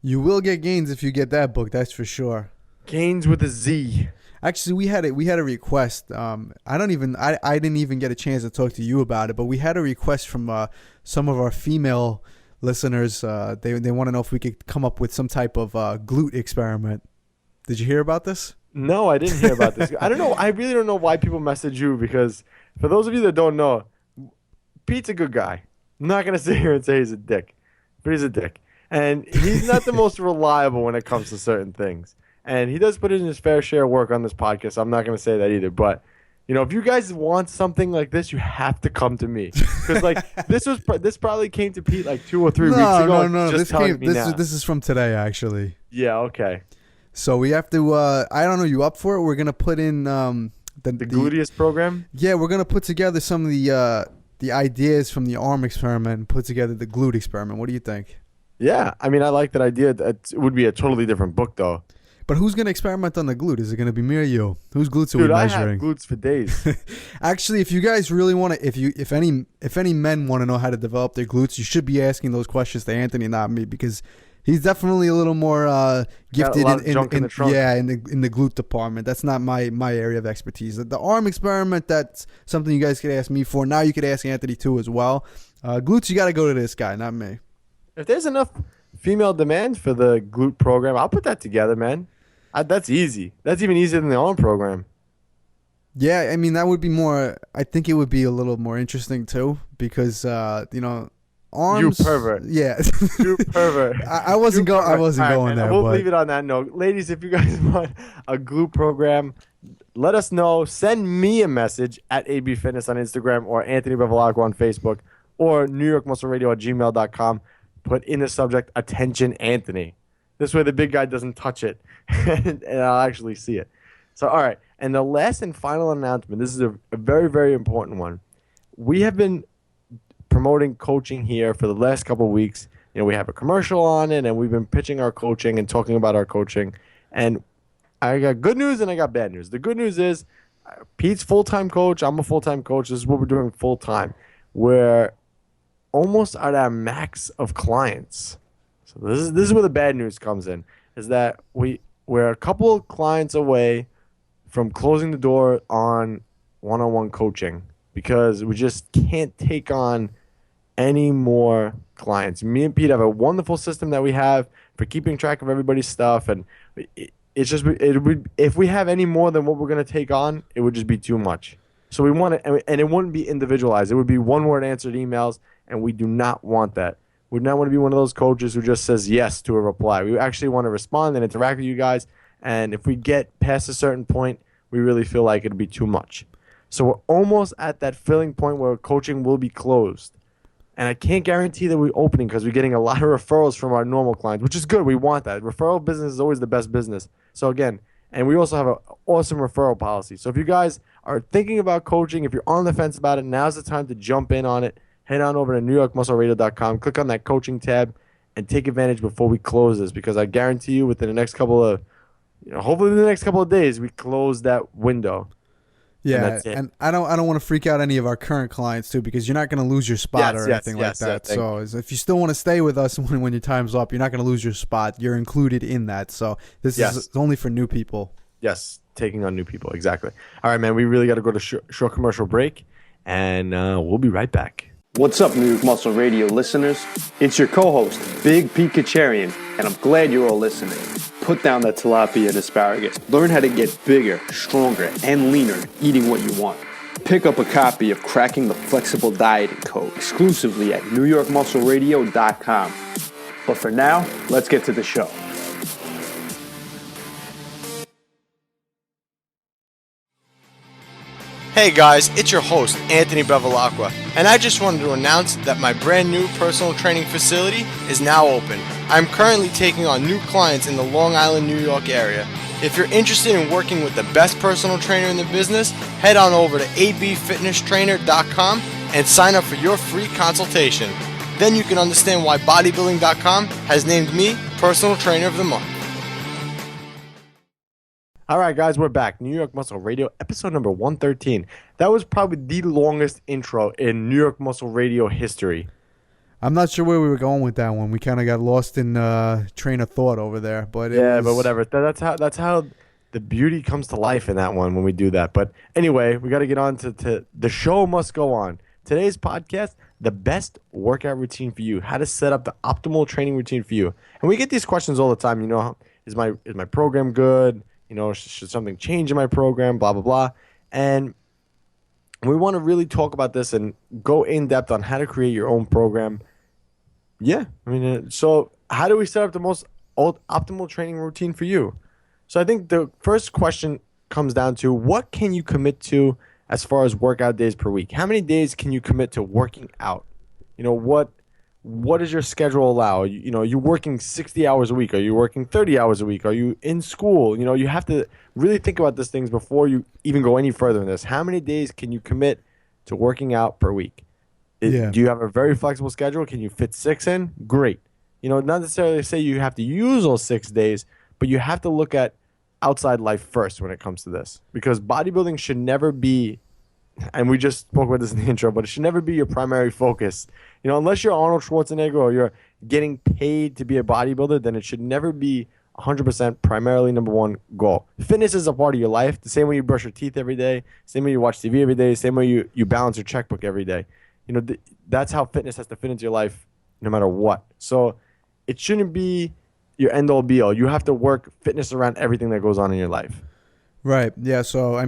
You will get gains if you get that book, that's for sure. Gains with a Z. Actually, we had a request. I didn't even get a chance to talk to you about it, but we had a request from some of our female listeners. They want to know if we could come up with some type of glute experiment. Did you hear about this? No, I didn't hear about this. I don't know. I really don't know why people message you, because for those of you that don't know, Pete's a good guy. I'm not going to sit here and say he's a dick, but he's a dick. And he's not the most reliable when it comes to certain things. And he does put in his fair share of work on this podcast. So I'm not going to say that either. But, if you guys want something like this, you have to come to me. Because, this probably came to Pete 2 or 3 weeks ago. No. This is from today, actually. Yeah, okay. So we have to, I don't know, you up for it? We're going to put in the gluteus program? Yeah, we're going to put together some of the ideas from the ARM experiment and put together the glute experiment. What do you think? Yeah, I like that idea. It would be a totally different book, though. But who's going to experiment on the glute? Is it going to be me or you? Whose glutes are we measuring? I have glutes for days. Actually, if you guys really want to, if any men want to know how to develop their glutes, you should be asking those questions to Anthony, not me, because he's definitely a little more gifted in the glute department. That's not my area of expertise. The ARM experiment, that's something you guys could ask me for. Now you could ask Anthony too as well. Glutes, you got to go to this guy, not me. If there's enough female demand for the glute program, I'll put that together, man. That's easy. That's even easier than the ARM program. Yeah, that would be more. I think it would be a little more interesting too, because arms. You pervert. Yeah, you pervert. I wasn't going. I wasn't going there. We'll leave it on that note, ladies. If you guys want a glute program, let us know. Send me a message at AB Fitness on Instagram, or Anthony Bevilacqua on Facebook, or NewYorkMuscleRadio@gmail.com. Put in the subject "Attention, Anthony." This way the big guy doesn't touch it, and I'll actually see it. So, all right. And the last and final announcement, this is a very, very important one. We have been promoting coaching here for the last couple of weeks. We have a commercial on it, and we've been pitching our coaching and talking about our coaching. And I got good news and I got bad news. The good news is Pete's full-time coach. I'm a full-time coach. This is what we're doing full-time. We're almost at our max of clients. So this is where the bad news comes in, is that we we're a couple of clients away from closing the door on one-on-one coaching because we just can't take on any more clients. Me and Pete have a wonderful system that we have for keeping track of everybody's stuff, and it's just it would, if we have any more than what we're going to take on, it would just be too much. So we want it, and it wouldn't be individualized. It would be one-word answered emails, and we do not want that. We do not want to be one of those coaches who just says yes to a reply. We actually want to respond and interact with you guys, and if we get past a certain point, we really feel like it'd be too much. So we're almost at that filling point where coaching will be closed. And I can't guarantee that we're opening because we're getting a lot of referrals from our normal clients, which is good. We want that. Referral business is always the best business. So again, and we also have an awesome referral policy. So if you guys are thinking about coaching, if you're on the fence about it, now's the time to jump in on it. Head on over to NewYorkMuscleRadio.com, click on that coaching tab, and take advantage before we close this, because I guarantee you within the next couple of, hopefully in the next couple of days, we close that window. Yeah, and I don't want to freak out any of our current clients too, because you're not going to lose your spot or anything like that. So if you still want to stay with us when your time's up, you're not going to lose your spot. You're included in that. So this is only for new people. Yes, taking on new people. Exactly. All right, man, we really got to go to short commercial break, and we'll be right back. What's up, New York Muscle Radio listeners? It's your co-host, Big Pete Kacharian, and I'm glad you're all listening. Put down that tilapia and asparagus. Learn how to get bigger, stronger, and leaner eating what you want. Pick up a copy of Cracking the Flexible Dieting Code exclusively at NewYorkMuscleRadio.com. But for now, let's get to the show. Hey guys, it's your host, Anthony Bevilacqua, and I just wanted to announce that my brand new personal training facility is now open. I'm currently taking on new clients in the Long Island, New York area. If you're interested in working with the best personal trainer in the business, head on over to abfitnesstrainer.com and sign up for your free consultation. Then you can understand why bodybuilding.com has named me Personal Trainer of the Month. All right, guys, we're back. New York Muscle Radio, episode number 113. That was probably the longest intro in New York Muscle Radio history. I'm not sure where we were going with that one. We kind of got lost in train of thought over there. But but whatever. That's how the beauty comes to life in that one when we do that. But anyway, we got to get on to the show must go on. Today's podcast, the best workout routine for you, how to set up the optimal training routine for you. And we get these questions all the time. Is my program good? Should something change in my program, blah, blah, blah. And we want to really talk about this and go in depth on how to create your own program. Yeah. So how do we set up the most optimal training routine for you? So I think the first question comes down to, what can you commit to as far as workout days per week? How many days can you commit to working out? What does your schedule allow? You're working 60 hours a week. Are you working 30 hours a week? Are you in school? You have to really think about these things before you even go any further in this. How many days can you commit to working out per week? Do you have a very flexible schedule? Can you fit 6 in? Great. Not necessarily say you have to use those 6 days, but you have to look at outside life first when it comes to this, because bodybuilding should never be, and we just spoke about this in the intro, but it should never be your primary focus. Unless you're Arnold Schwarzenegger or you're getting paid to be a bodybuilder, then it should never be 100% primarily number one goal. Fitness is a part of your life, the same way you brush your teeth every day, same way you watch TV every day, same way you balance your checkbook every day. That's how fitness has to fit into your life no matter what. So it shouldn't be your end-all be-all. You have to work fitness around everything that goes on in your life. Right. Yeah. So,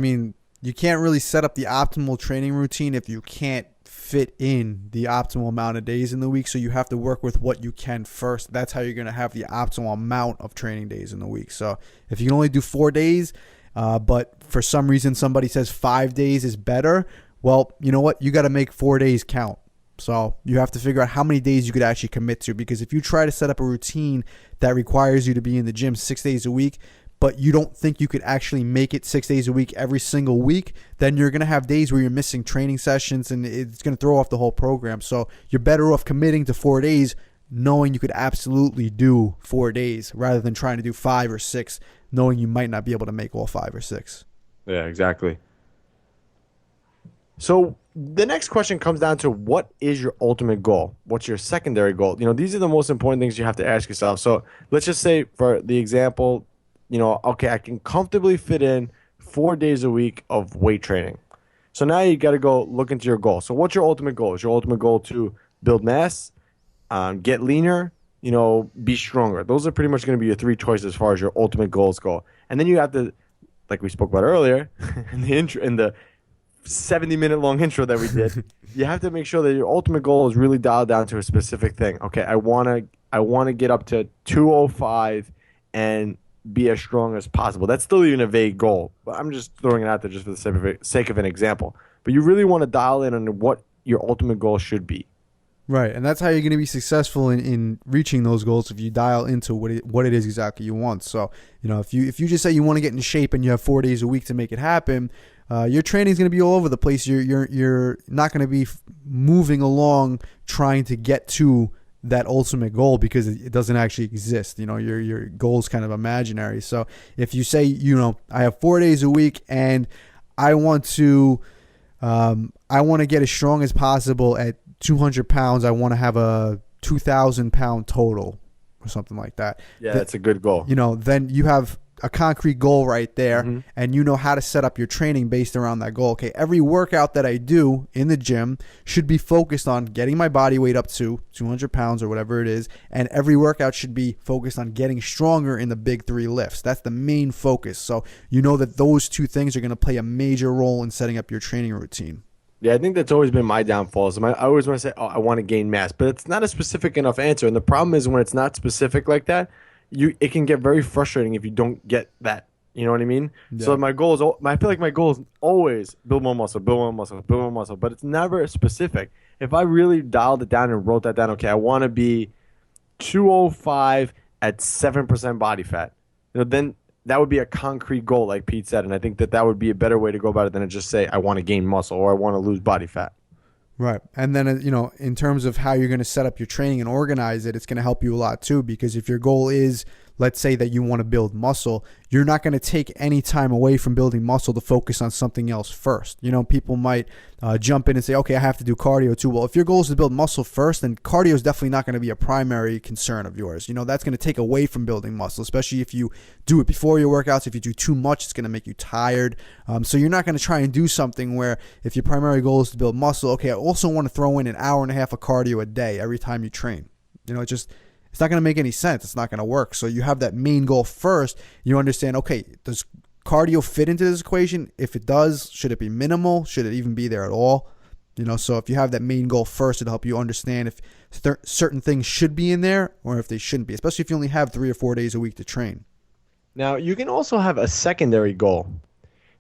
you can't really set up the optimal training routine if you can't fit in the optimal amount of days in the week. So you have to work with what you can first. That's how you're going to have the optimal amount of training days in the week. So if you can only do 4 days, but for some reason somebody says 5 days is better, well, you know what? You got to make 4 days count. So you have to figure out how many days you could actually commit to, because if you try to set up a routine that requires you to be in the gym 6 days a week, but you don't think you could actually make it 6 days a week every single week, then you're going to have days where you're missing training sessions and it's going to throw off the whole program. So you're better off committing to 4 days, knowing you could absolutely do 4 days rather than trying to do 5 or 6, knowing you might not be able to make all 5 or 6. Yeah, exactly. So the next question comes down to, what is your ultimate goal? What's your secondary goal? These are the most important things you have to ask yourself. So let's just say, for the example, okay, I can comfortably fit in 4 days a week of weight training. So now you got to go look into your goal. So what's your ultimate goal? Is your ultimate goal to build mass, get leaner, be stronger? Those are pretty much going to be your three choices as far as your ultimate goals go. And then you have to, like we spoke about earlier, in the 70-minute long intro that we did, you have to make sure that your ultimate goal is really dialed down to a specific thing. Okay, I wanna get up to 205 and be as strong as possible. That's still even a vague goal, but I'm just throwing it out there just for the sake of an example. But you really want to dial in on what your ultimate goal should be. Right, and that's how you're going to be successful in reaching those goals if you dial into what it is exactly you want. So, if you just say you want to get in shape and you have 4 days a week to make it happen, your training is going to be all over the place. You're not going to be moving along trying to get to that ultimate goal because it doesn't actually exist. Your goal is kind of imaginary. So if you say, I have 4 days a week and I want to get as strong as possible at 200 pounds. I want to have a 2,000 pound total or something like that. Yeah, that's a good goal. Then you have a concrete goal right there, Mm-hmm. and you know how to set up your training based around that goal. Okay, every workout that I do in the gym should be focused on getting my body weight up to 200 pounds or whatever it is, and every workout should be focused on getting stronger in the big three lifts. That's the main focus. So you know that those two things are going to play a major role in setting up your training routine. Yeah, I think that's always been my downfall. I always want to say, I want to gain mass, but it's not a specific enough answer. And the problem is when it's not specific like that, it can get very frustrating if you don't get that. You know what I mean? Yeah. So my goal is, I feel like my goal is always build more muscle, build more muscle, build more muscle, but it's never specific. If I really dialed it down and wrote that down, okay, I want to be 205 at 7% body fat, then that would be a concrete goal, like Pete said. And I think that would be a better way to go about it than to just say, I want to gain muscle or I want to lose body fat. Right. And then, in terms of how you're going to set up your training and organize it, it's going to help you a lot too, because if your goal is, let's say that you want to build muscle, you're not going to take any time away from building muscle to focus on something else first. People might jump in and say, okay, I have to do cardio too. Well, if your goal is to build muscle first, then cardio is definitely not going to be a primary concern of yours. That's going to take away from building muscle, especially if you do it before your workouts. If you do too much, it's going to make you tired. So you're not going to try and do something where if your primary goal is to build muscle, okay, I also want to throw in an hour and a half of cardio a day every time you train. It's not going to make any sense. It's not going to work. So you have that main goal first. You understand, okay, does cardio fit into this equation? If it does, should it be minimal? Should it even be there at all? So if you have that main goal first, it'll help you understand if certain things should be in there or if they shouldn't be, especially if you only have 3 or 4 days a week to train. Now, you can also have a secondary goal.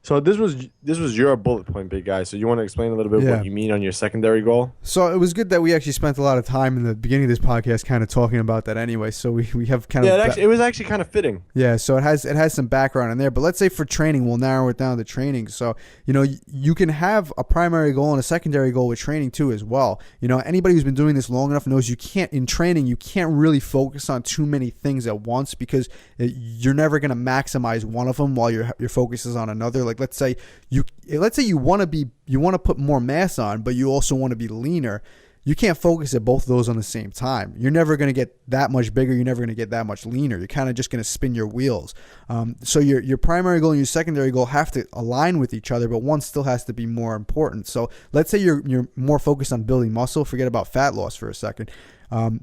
So this was your bullet point, big guy. So you want to explain a little bit what you mean on your secondary goal? So it was good that we actually spent a lot of time in the beginning of this podcast kind of talking about that anyway. So we have kind of... it was actually kind of fitting. Yeah, so it has some background in there. But let's say for training, we'll narrow it down to training. So, you can have a primary goal and a secondary goal with training too as well. Anybody who's been doing this long enough knows in training, you can't really focus on too many things at once because you're never going to maximize one of them while your focus is on another. Like let's say you want to put more mass on, but you also want to be leaner. You can't focus at both of those on the same time. You're never going to get that much bigger. You're never going to get that much leaner. You're kind of just going to spin your wheels. So your primary goal and your secondary goal have to align with each other, but one still has to be more important. So let's say you're more focused on building muscle. Forget about fat loss for a second.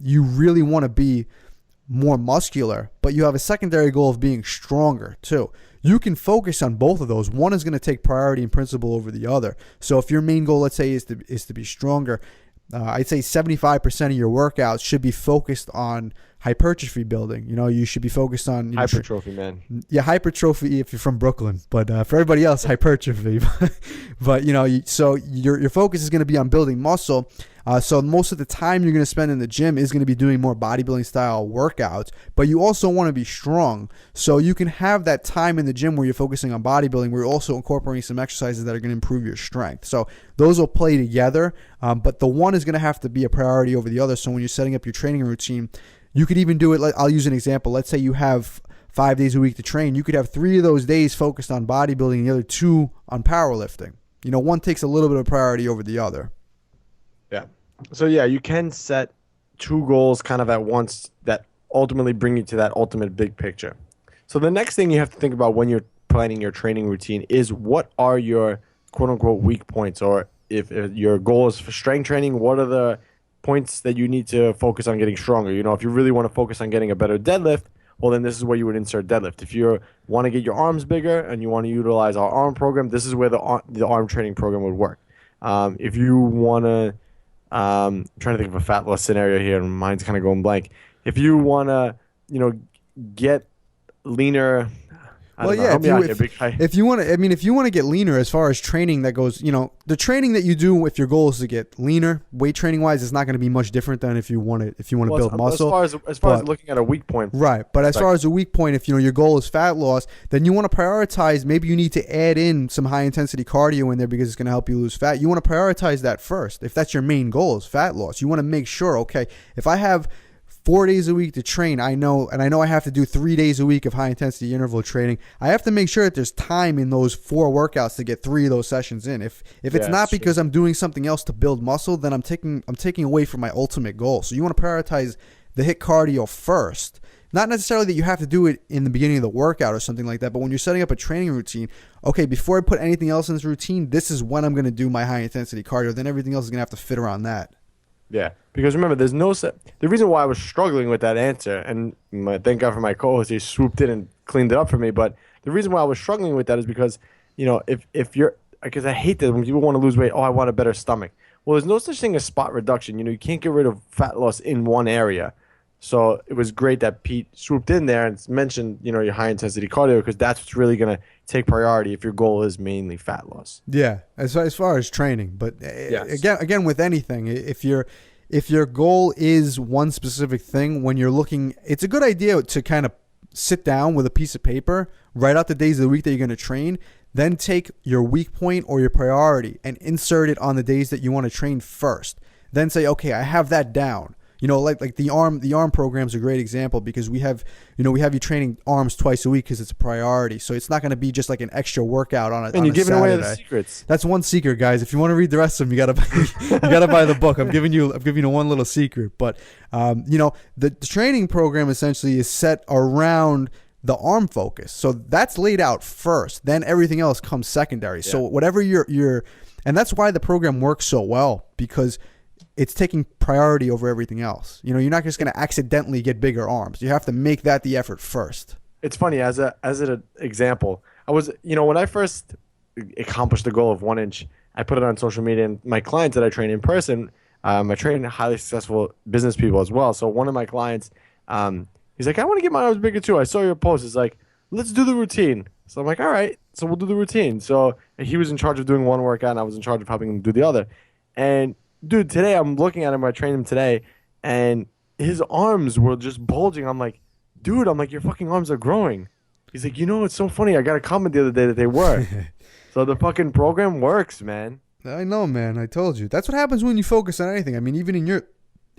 You really want to be more muscular, but you have a secondary goal of being stronger too. You can focus on both of those. One is going to take priority and principle over the other. So if your main goal, let's say, is to be stronger, I'd say 75% of your workouts should be focused on hypertrophy building. You should be focused on hypertrophy, man. Yeah, hypertrophy if you're from Brooklyn, but for everybody else, hypertrophy. But so your focus is going to be on building muscle. So most of the time you're going to spend in the gym is going to be doing more bodybuilding style workouts, but you also want to be strong. So you can have that time in the gym where you're focusing on bodybuilding, where you're also incorporating some exercises that are going to improve your strength. So those will play together, but the one is going to have to be a priority over the other. So when you're setting up your training routine, you could even do it. I'll use an example. Let's say you have 5 days a week to train. You could have 3 of those days focused on bodybuilding and the other 2 on powerlifting. One takes a little bit of priority over the other. Yeah. So yeah, you can set 2 goals kind of at once that ultimately bring you to that ultimate big picture. So the next thing you have to think about when you're planning your training routine is what are your quote unquote weak points, or if your goal is for strength training, what are the points that you need to focus on getting stronger? You know, if you really want to focus on getting a better deadlift, well, then this is where you would insert deadlift. If you want to get your arms bigger and you want to utilize our arm program, this is where the arm training program would work. If you want to, I'm trying to think of a fat loss scenario here, and mine's kind of going blank. If you want to, get leaner. Well, yeah. If you want to, if you want to get leaner, as far as training that goes, the training that you do if your goal is to get leaner, weight training wise, is not going to be much different than if you want to build muscle. As far as looking at a weak point, right? But as far as a weak point, if your goal is fat loss, then you want to prioritize. Maybe you need to add in some high intensity cardio in there because it's going to help you lose fat. You want to prioritize that first. If that's your main goal is fat loss, you want to make sure, okay, if I have 4 days a week to train, I know I have to do 3 days a week of high intensity interval training. I have to make sure that there's time in those 4 workouts to get 3 of those sessions in. If it's not because I'm doing something else to build muscle, then I'm taking away from my ultimate goal. So you want to prioritize the HIIT cardio first. Not necessarily that you have to do it in the beginning of the workout or something like that, but when you're setting up a training routine, okay, before I put anything else in this routine, this is when I'm going to do my high intensity cardio. Then everything else is going to have to fit around that. Yeah, because remember, there's no set. The reason why I was struggling with that answer, and thank God for my co-host, he swooped in and cleaned it up for me. But the reason why I was struggling with that is because, if you're, because I hate that when people want to lose weight, I want a better stomach. Well, there's no such thing as spot reduction. You can't get rid of fat loss in one area. So it was great that Pete swooped in there and mentioned, your high intensity cardio, because that's what's really going to take priority if your goal is mainly fat loss. Yeah, as far as training, but yes. again with anything, if your goal is one specific thing, when you're looking, it's a good idea to kind of sit down with a piece of paper, write out the days of the week that you're going to train, then take your weak point or your priority and insert it on the days that you want to train first. Then say, okay, I have that down. Like the arm program is a great example because we have you training arms twice a week because it's a priority. So it's not going to be just like an extra workout on And you're giving away the secrets. That's one secret, guys. If you want to read the rest of them, you gotta buy the book. I'm giving you one little secret. But the training program essentially is set around the arm focus. So that's laid out first. Then everything else comes secondary. Yeah. So whatever you're, and that's why the program works so well, because it's taking priority over everything else. You're not just going to accidentally get bigger arms. You have to make that the effort first. It's funny, as an example, I was, when I first accomplished the goal of 1 inch, I put it on social media, and my clients that I train in person, I train highly successful business people as well. So one of my clients, he's like, I want to get my arms bigger too. I saw your post. It's like, let's do the routine. So I'm like, all right, so we'll do the routine. So he was in charge of doing one workout, and I was in charge of helping him do the other. And dude, today I'm looking at him. I trained him today, and his arms were just bulging. I'm like, dude, your fucking arms are growing. He's like, it's so funny. I got a comment the other day that they were. So the fucking program works, man. I know, man. I told you. That's what happens when you focus on anything. I mean, even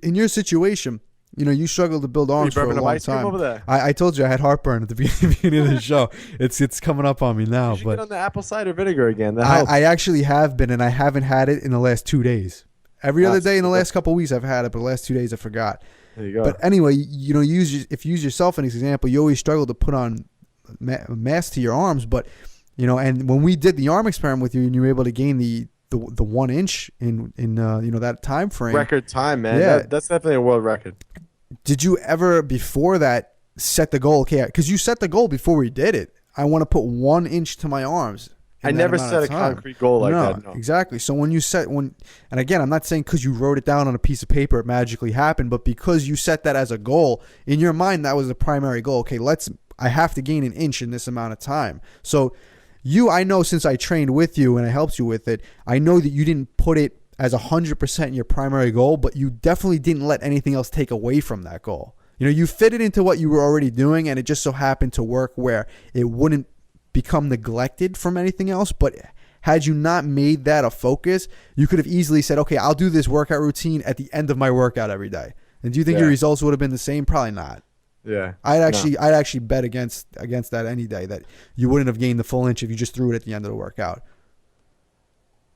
in your situation, you struggle to build arms for a long time. Over there? I told you I had heartburn at the beginning of the show. It's coming up on me now. You should get on the apple cider vinegar again. I actually have been, and I haven't had it in the last 2 days. Every other day in the last couple of weeks I've had it, but the last 2 days I forgot. There you go. But anyway, if you use yourself as an example, you always struggle to put on mass to your arms. But and when we did the arm experiment with you, and you were able to gain the 1 inch in that time frame, record time, man. Yeah, that's definitely a world record. Did you ever before that set the goal? Okay, because you set the goal before we did it. I want to put 1 inch to my arms. I never set a concrete goal like that. No, exactly. So when you and again, I'm not saying because you wrote it down on a piece of paper it magically happened, but because you set that as a goal in your mind, that was the primary goal. Okay, I have to gain 1 inch in this amount of time. So I know since I trained with you and I helped you with it, I know that you didn't put it as 100% your primary goal, but you definitely didn't let anything else take away from that goal. You fit it into what you were already doing, and it just so happened to work where it wouldn't become neglected from anything else. But had you not made that a focus, you could have easily said, okay, I'll do this workout routine at the end of my workout every day. And do you think your results would have been the same? Probably not. Yeah. I'd actually bet against that any day, that you wouldn't have gained the full inch if you just threw it at the end of the workout.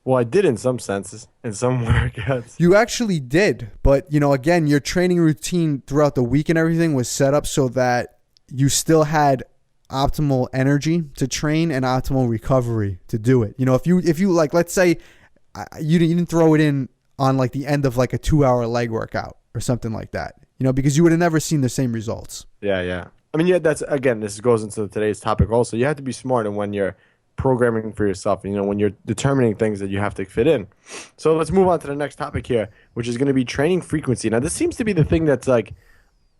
Well, I did in some senses, in some workouts. You actually did. But, again, your training routine throughout the week and everything was set up so that you still had optimal energy to train and optimal recovery to do it. You know, if you like, let's say you didn't throw it in on like the end of like a 2-hour leg workout or something like that, you know, because you would have never seen the same results. Yeah. I mean, yeah, that's, again, this goes into today's topic also. You have to be smart in when you're programming for yourself, you know, when you're determining things that you have to fit in. So let's move on to the next topic here, which is going to be training frequency. Now, this seems to be the thing that's like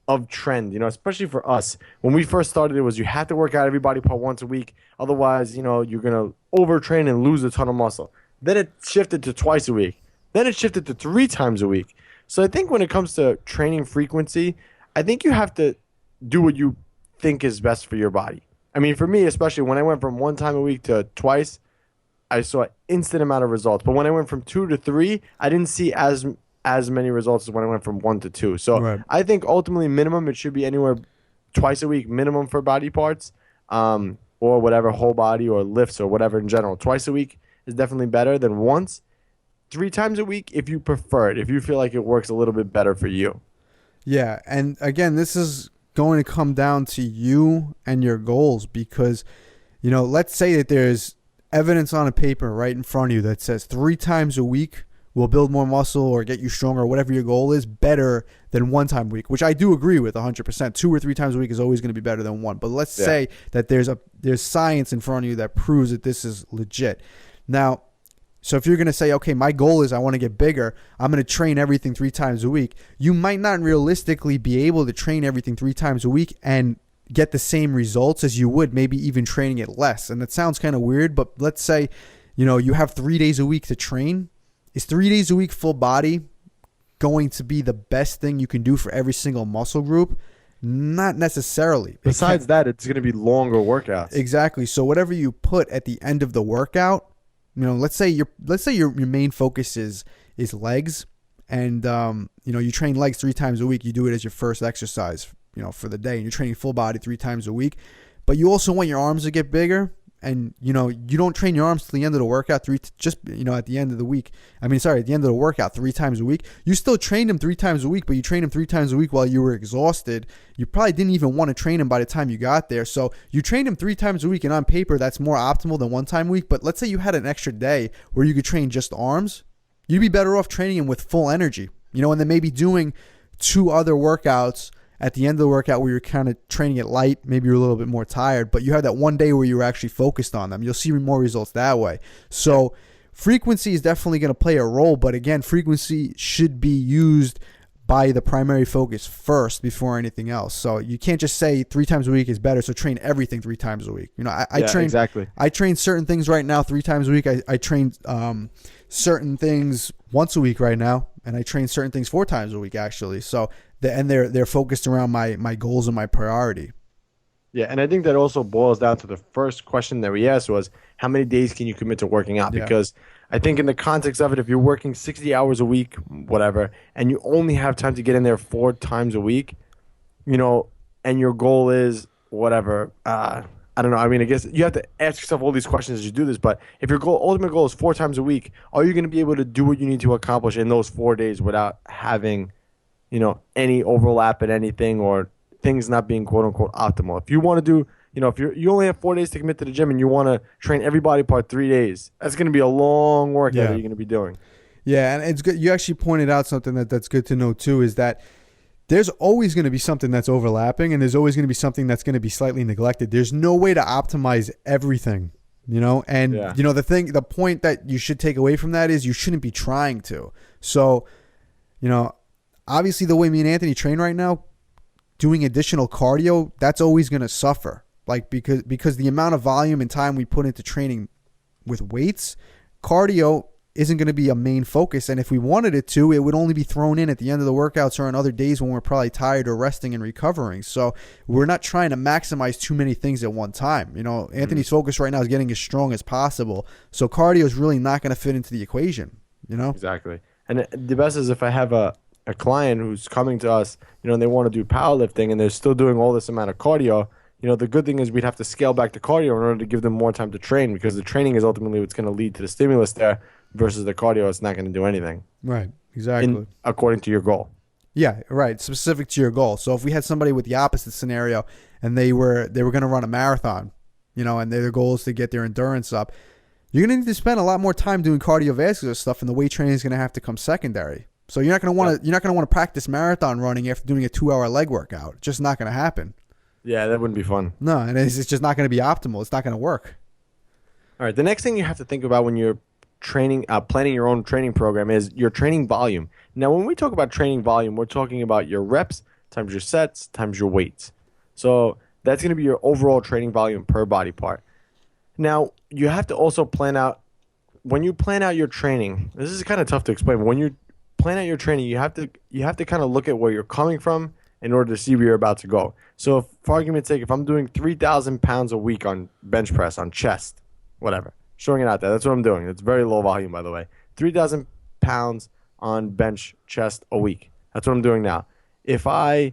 of trend, you know, especially for us. When we first started, it was you had to work out every body part once a week. Otherwise, you know, you're going to overtrain and lose a ton of muscle. Then it shifted to twice a week. Then it shifted to 3 times a week. So I think when it comes to training frequency, I think you have to do what you think is best for your body. I mean, for me, especially when I went from 1 time a week to twice, I saw an instant amount of results. But when I went from 2 to 3, I didn't see as many results as when I went from 1 to 2. So Right. I think ultimately minimum, it should be anywhere twice a week minimum for body parts, or whatever, whole body or lifts or whatever in general. Twice a week is definitely better than once. 3 times a week if you prefer it, if you feel like it works a little bit better for you. Yeah, and again, this is going to come down to you and your goals because, you know, let's say that there's evidence on a paper right in front of you that says 3 times a week will build more muscle or get you stronger, or whatever your goal is, better than 1 time a week, which I do agree with 100%. 2 or 3 times a week is always going to be better than 1. But let's say that there's science in front of you that proves that this is legit. Now, so if you're going to say, okay, my goal is I want to get bigger, I'm going to train everything 3 times a week, you might not realistically be able to train everything 3 times a week and get the same results as you would maybe even training it less. And that sounds kind of weird, but let's say, you know, you have 3 days a week to train. Is 3 days a week full body going to be the best thing you can do for every single muscle group? Not necessarily. Besides that, it's going to be longer workouts. Exactly. So whatever you put at the end of the workout, you know, let's say your main focus is legs, and you know, you train legs 3 times a week. You do it as your first exercise, you know, for the day, and you're training full body 3 times a week. But you also want your arms to get bigger, and you know, you don't train your arms till the end of the workout at the end of the week. At the end of the workout 3 times a week. You still trained them 3 times a week, but you trained them 3 times a week while you were exhausted. You probably didn't even want to train them by the time you got there. So you trained them 3 times a week, and on paper that's more optimal than 1 time a week. But let's say you had an extra day where you could train just arms, you'd be better off training them with full energy, you know, and then maybe doing 2 other workouts at the end of the workout where you're kind of training it light. Maybe you're a little bit more tired, but you have that 1 day where you're actually focused on them. You'll see more results that way. So frequency is definitely going to play a role, but again, frequency should be used by the primary focus first before anything else. So you can't just say 3 times a week is better, so train everything 3 times a week. You know, I train exactly. I train certain things right now 3 times a week. I train certain things once a week right now, and I train certain things 4 times a week actually. So they're focused around my goals and my priority. Yeah, and I think that also boils down to the first question that we asked was, how many days can you commit to working out? Yeah. Because I think in the context of it, if you're working 60 hours a week, whatever, and you only have time to get in there 4 times a week, you know, and your goal is whatever, I don't know. I mean, I guess you have to ask yourself all these questions as you do this, but if your ultimate goal is 4 times a week, are you going to be able to do what you need to accomplish in those 4 days without having, you know, any overlap in anything or things not being quote unquote optimal? If you want to do, you know, if you only have 4 days to commit to the gym and you want to train every body part 3 days, that's going to be a long workout that you're going to be doing. Yeah, and it's good. You actually pointed out something that's good to know too, is that there's always going to be something that's overlapping, and there's always going to be something that's going to be slightly neglected. There's no way to optimize everything, you know? And, you know, the point that you should take away from that is you shouldn't be trying to. So, you know, obviously the way me and Anthony train right now, doing additional cardio, that's always going to suffer. Like, because the amount of volume and time we put into training with weights, cardio isn't going to be a main focus. And if we wanted it to, it would only be thrown in at the end of the workouts or on other days when we're probably tired or resting and recovering. So we're not trying to maximize too many things at one time. You know, Anthony's focus right now is getting as strong as possible. So cardio is really not going to fit into the equation, you know? Exactly. And the best is if I have a client who's coming to us, you know, and they want to do powerlifting and they're still doing all this amount of cardio, you know, the good thing is we'd have to scale back the cardio in order to give them more time to train, because the training is ultimately what's going to lead to the stimulus there versus the cardio. It's not going to do anything. Right. Exactly. According to your goal. Yeah, right. Specific to your goal. So if we had somebody with the opposite scenario and they were going to run a marathon, and their goal is to get their endurance up, you're going to need to spend a lot more time doing cardiovascular stuff, and the weight training is going to have to come secondary. So you're not going to want to practice marathon running after doing a 2-hour leg workout. It's just not going to happen. Yeah, that wouldn't be fun. No, and it's just not going to be optimal. It's not going to work. All right, the next thing you have to think about when you're training, planning your own training program is your training volume. Now, when we talk about training volume, we're talking about your reps times your sets times your weights. So that's going to be your overall training volume per body part. Now, you have to also plan out, when you plan out your training, this is kind of tough to explain. When you plan out your training, you have to kind of look at where you're coming from in order to see where you're about to go. So, if, for argument's sake, if I'm doing 3,000 pounds a week on bench press, on chest, whatever, showing it out there, that's what I'm doing. It's very low volume, by the way. 3,000 pounds on bench chest a week. That's what I'm doing now. If I'm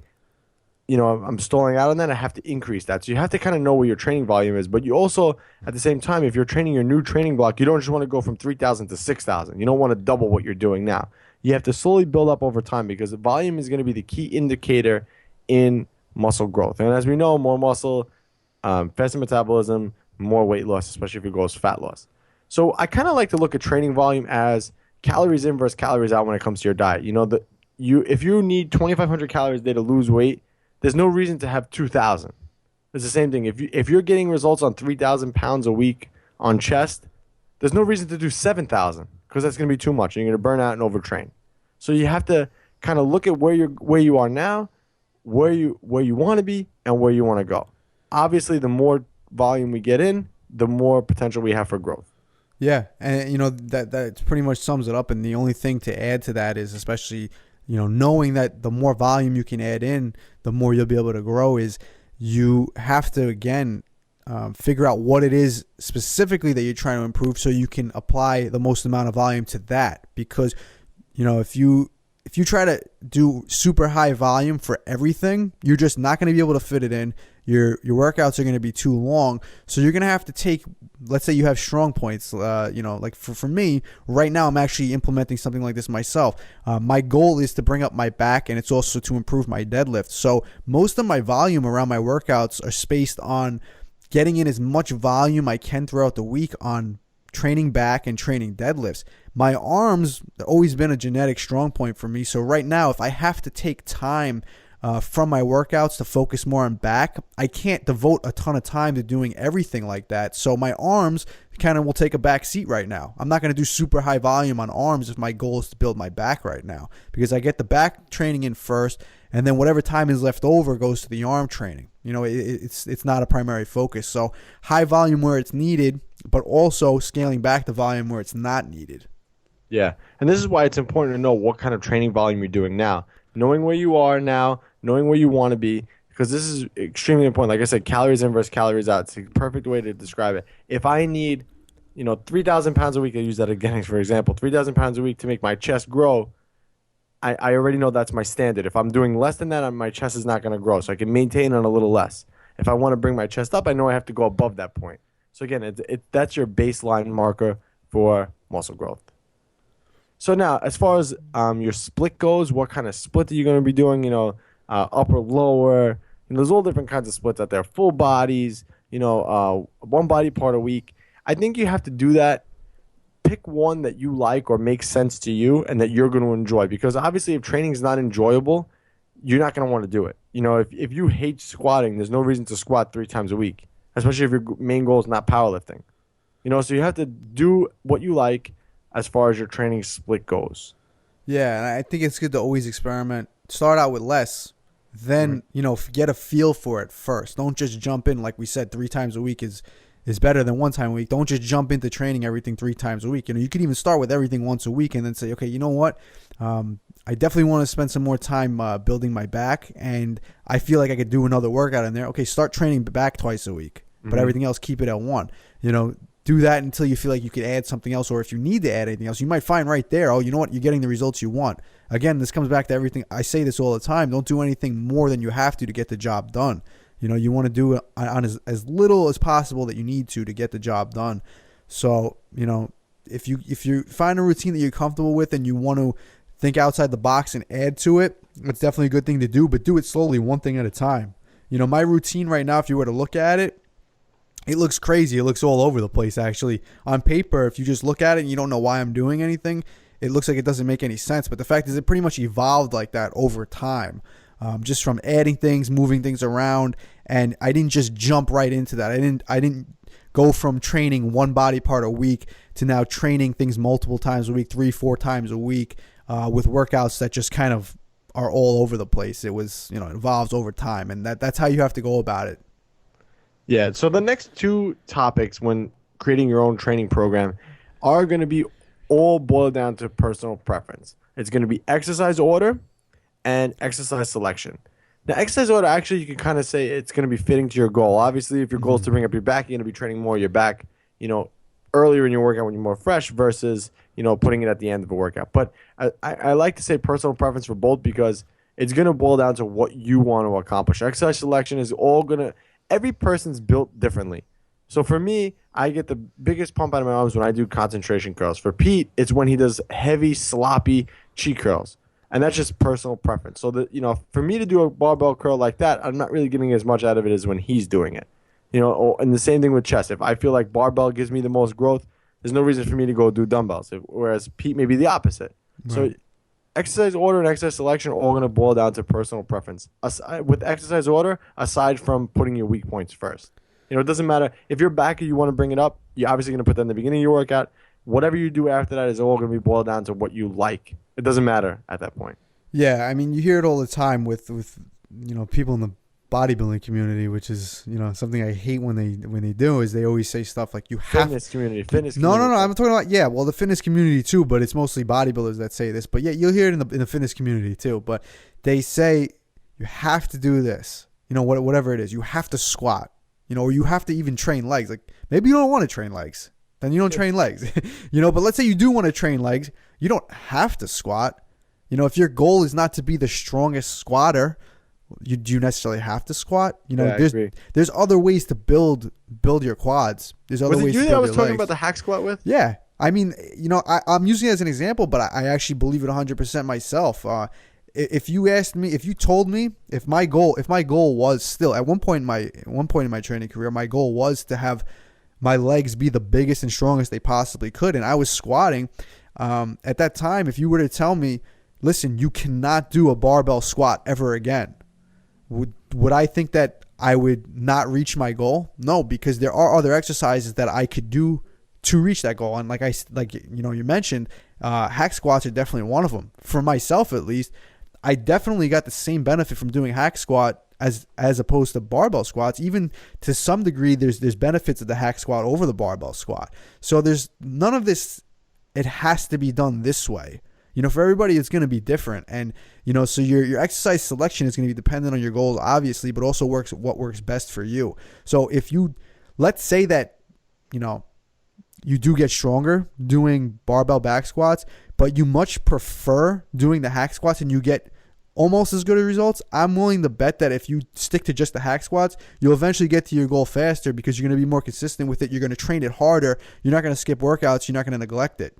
stalling out on that, I have to increase that. So you have to kind of know where your training volume is. But you also, at the same time, if you're training your new training block, you don't just want to go from 3,000 to 6,000. You don't want to double what you're doing now. You have to slowly build up over time because the volume is going to be the key indicator in muscle growth. And as we know, more muscle, faster metabolism, more weight loss, especially if it goes fat loss. So I kind of like to look at training volume as calories in versus calories out when it comes to your diet. If you need 2,500 calories a day to lose weight, there's no reason to have 2,000. It's the same thing. If you're getting results on 3,000 pounds a week on chest, there's no reason to do 7,000 because that's going to be too much and you're going to burn out and overtrain. So you have to kind of look at where you are now, where you want to be, and where you want to go. Obviously, the more volume we get in, the more potential we have for growth. Yeah, and that pretty much sums it up. And the only thing to add to that is, especially knowing that the more volume you can add in, the more you'll be able to grow. Is you have to again figure out what it is specifically that you're trying to improve, so you can apply the most amount of volume to that. Because if you try to do super high volume for everything, you're just not going to be able to fit it in. Your workouts are going to be too long. So you're going to have to take, let's say you have strong points, like for me right now, I'm actually implementing something like this myself. My goal is to bring up my back, and it's also to improve my deadlift. So most of my volume around my workouts are spaced on getting in as much volume I can throughout the week on training back and training deadlifts. My arms have always been a genetic strong point for me. So right now, if I have to take time from my workouts to focus more on back, I can't devote a ton of time to doing everything like that. So my arms kind of will take a back seat right now. I'm not going to do super high volume on arms if my goal is to build my back right now, because I get the back training in first, and then whatever time is left over goes to the arm training. It's not a primary focus. So high volume where it's needed, but also scaling back the volume where it's not needed. Yeah, and this is why it's important to know what kind of training volume you're doing now. Knowing where you are now, knowing where you want to be, because this is extremely important. Like I said, calories in versus calories out. It's the perfect way to describe it. If I need, 3,000 pounds a week, I use that again for example, 3,000 pounds a week to make my chest grow, I already know that's my standard. If I'm doing less than that, my chest is not going to grow, so I can maintain on a little less. If I want to bring my chest up, I know I have to go above that point. So again, that's your baseline marker for muscle growth. So now, as far as your split goes, what kind of split are you going to be doing? Upper, lower. There's all different kinds of splits out there. Full bodies, one body part a week. I think you have to do that. Pick one that you like or makes sense to you and that you're going to enjoy. Because obviously, if training is not enjoyable, you're not going to want to do it. If you hate squatting, there's no reason to squat 3 times a week, especially if your main goal is not powerlifting. So you have to do what you like as far as your training split goes. Yeah, and I think it's good to always experiment. Start out with less, then get a feel for it first. Don't just jump in. Like we said, 3 times a week is better than 1 time a week. Don't just jump into training everything 3 times a week. You could even start with everything once a week and then say, okay, you know what? I definitely want to spend some more time building my back, and I feel like I could do another workout in there. Okay, start training back twice a week, but everything else, keep it at 1. Do that until you feel like you could add something else, or if you need to add anything else, you might find right there, oh, you know what, you're getting the results you want. Again, this comes back to everything. I say this all the time. Don't do anything more than you have to get the job done. You want to do it on as little as possible that you need to get the job done. So, if you find a routine that you're comfortable with and you want to think outside the box and add to it, It's definitely a good thing to do, but do it slowly, one thing at a time. You know, my routine right now, if you were to look at it, it looks crazy. It looks all over the place, actually. On paper, if you just look at it and you don't know why I'm doing anything, it looks like it doesn't make any sense. But the fact is, it pretty much evolved like that over time, just from adding things, moving things around. And I didn't just jump right into that. I didn't go from training one body part a week to now training things multiple times a week, 3-4 times a week, with workouts that just kind of are all over the place. It was, it evolves over time, and that's how you have to go about it. Yeah, so the next two topics when creating your own training program are going to be all boiled down to personal preference. It's going to be exercise order and exercise selection. Now, exercise order, actually, you can kind of say it's going to be fitting to your goal. Obviously, if your goal is to bring up your back, you're going to be training more your back, earlier in your workout when you're more fresh versus, putting it at the end of a workout. But I like to say personal preference for both because it's going to boil down to what you want to accomplish. Exercise selection is all going to... Every person's built differently. So for me, I get the biggest pump out of my arms when I do concentration curls. For Pete, it's when he does heavy, sloppy cheek curls. And that's just personal preference. So that, for me to do a barbell curl like that, I'm not really getting as much out of it as when he's doing it. And the same thing with chest. If I feel like barbell gives me the most growth, there's no reason for me to go do dumbbells. Whereas Pete may be the opposite. Right. So exercise order and exercise selection are all going to boil down to personal preference. With exercise order, aside from putting your weak points first. It doesn't matter. If your back, you want to bring it up, you're obviously going to put that in the beginning of your workout. Whatever you do after that is all going to be boiled down to what you like. It doesn't matter at that point. Yeah, I mean, you hear it all the time with people in the bodybuilding community, which is something I hate when they do, is they always say stuff like you have fitness community. No, I'm talking about the fitness community too, but it's mostly bodybuilders that say this. But yeah, you'll hear it in the fitness community too. But they say you have to do this, whatever it is, you have to squat, or you have to even train legs. Like maybe you don't want to train legs, then you don't train legs, But let's say you do want to train legs, you don't have to squat. If your goal is not to be the strongest squatter, do you necessarily have to squat? There's other ways to build your quads. There's other ways to build your legs. Was it you that I was talking about the hack squat with? Yeah. I mean, I'm using it as an example, but I actually believe it 100% myself. If you told me if my goal was still at one point in my training career, my goal was to have my legs be the biggest and strongest they possibly could, and I was squatting, at that time, if you were to tell me, listen, you cannot do a barbell squat ever again, would I think that I would not reach my goal? No, because there are other exercises that I could do to reach that goal. And you mentioned, hack squats are definitely one of them. For myself, at least, I definitely got the same benefit from doing hack squat as opposed to barbell squats. Even to some degree, there's benefits of the hack squat over the barbell squat. So there's none of this. It has to be done this way. For everybody, it's going to be different. And, so your exercise selection is going to be dependent on your goals, obviously, but also what works best for you. So if let's say that, you do get stronger doing barbell back squats, but you much prefer doing the hack squats and you get almost as good of results, I'm willing to bet that if you stick to just the hack squats, you'll eventually get to your goal faster because you're going to be more consistent with it. You're going to train it harder. You're not going to skip workouts. You're not going to neglect it,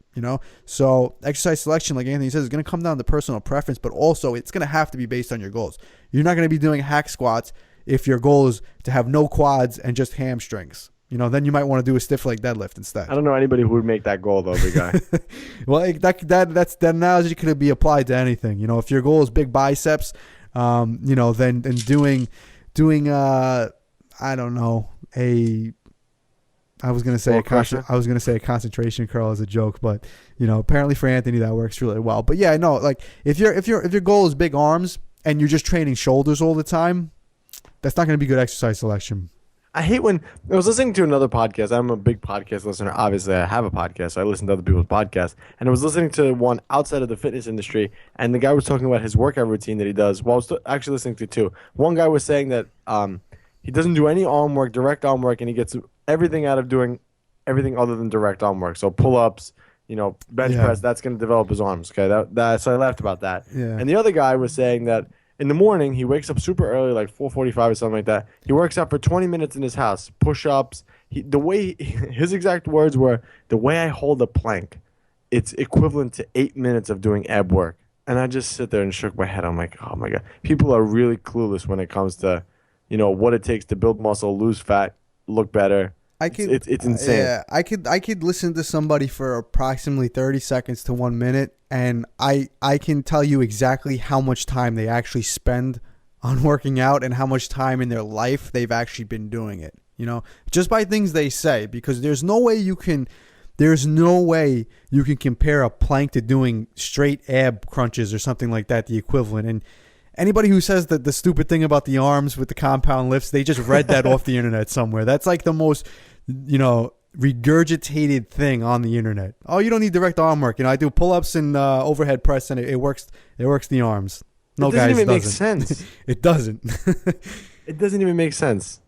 So exercise selection, like Anthony says, is going to come down to personal preference, but also it's going to have to be based on your goals. You're not going to be doing hack squats if your goal is to have no quads and just hamstrings. Then you might want to do a stiff leg deadlift instead. I don't know anybody who would make that goal, though, big guy. Well, that analogy could be applied to anything. If your goal is big biceps, then doing I don't know, I was gonna say a concentration curl as a joke, but apparently for Anthony that works really well. But yeah, no, like if your goal is big arms and you're just training shoulders all the time, that's not going to be good exercise selection. I hate when I was listening to another podcast. I'm a big podcast listener. Obviously, I have a podcast. So I listen to other people's podcasts. And I was listening to one outside of the fitness industry. And the guy was talking about his workout routine that he does. Well, I was actually listening to two. One guy was saying that he doesn't do any arm work, direct arm work, and he gets everything out of doing everything other than direct arm work. So pull-ups, bench press, that's going to develop his arms. Okay, so I laughed about that. Yeah. And the other guy was saying that in the morning, he wakes up super early, like 4:45 or something like that. He works out for 20 minutes in his house, push-ups. His exact words were, the way I hold a plank, it's equivalent to 8 minutes of doing ab work. And I just sit there and shook my head. I'm like, oh my God. People are really clueless when it comes to, what it takes to build muscle, lose fat, look better. It's insane. Yeah, I could listen to somebody for approximately 30 seconds to 1 minute, and I can tell you exactly how much time they actually spend on working out and how much time in their life they've actually been doing it. Just by things they say, because there's no way you can compare a plank to doing straight ab crunches or something like that, the equivalent. And anybody who says that the stupid thing about the arms with the compound lifts, they just read that off the internet somewhere. That's like the most, regurgitated thing on the internet. Oh, you don't need direct arm work. I do pull-ups and overhead press, and it works. It works the arms. No, it doesn't guys, even make sense. It doesn't. It doesn't even make sense.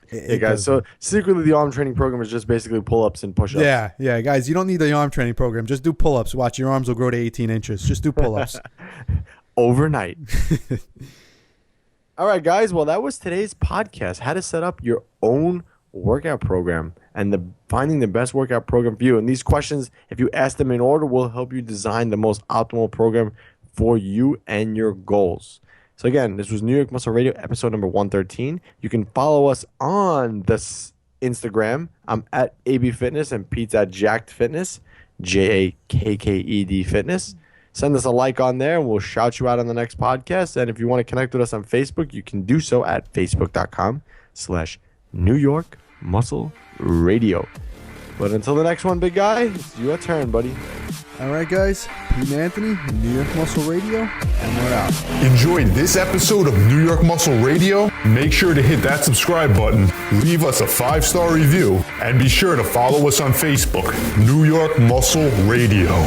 Hey guys, so secretly the arm training program is just basically pull-ups and push-ups. Yeah, guys, you don't need the arm training program. Just do pull-ups. Watch, your arms will grow to 18 inches. Just do pull-ups. Overnight. All right, guys. Well, that was today's podcast. How to set up your own workout program and finding the best workout program for you. And these questions, if you ask them in order, will help you design the most optimal program for you and your goals. So again, this was New York Muscle Radio, episode number 113. You can follow us on this Instagram. I'm at AB Fitness and Pete's at Jacked Fitness, JAKKED Fitness. Send us a like on there and we'll shout you out on the next podcast. And if you want to connect with us on Facebook, you can do so at facebook.com/New York Muscle Radio. But until the next one, big guy, it's your turn, buddy. All right, guys. Pete and Anthony, New York Muscle Radio, and we're out. Enjoyed this episode of New York Muscle Radio? Make sure to hit that subscribe button, leave us a 5-star review, and be sure to follow us on Facebook, New York Muscle Radio.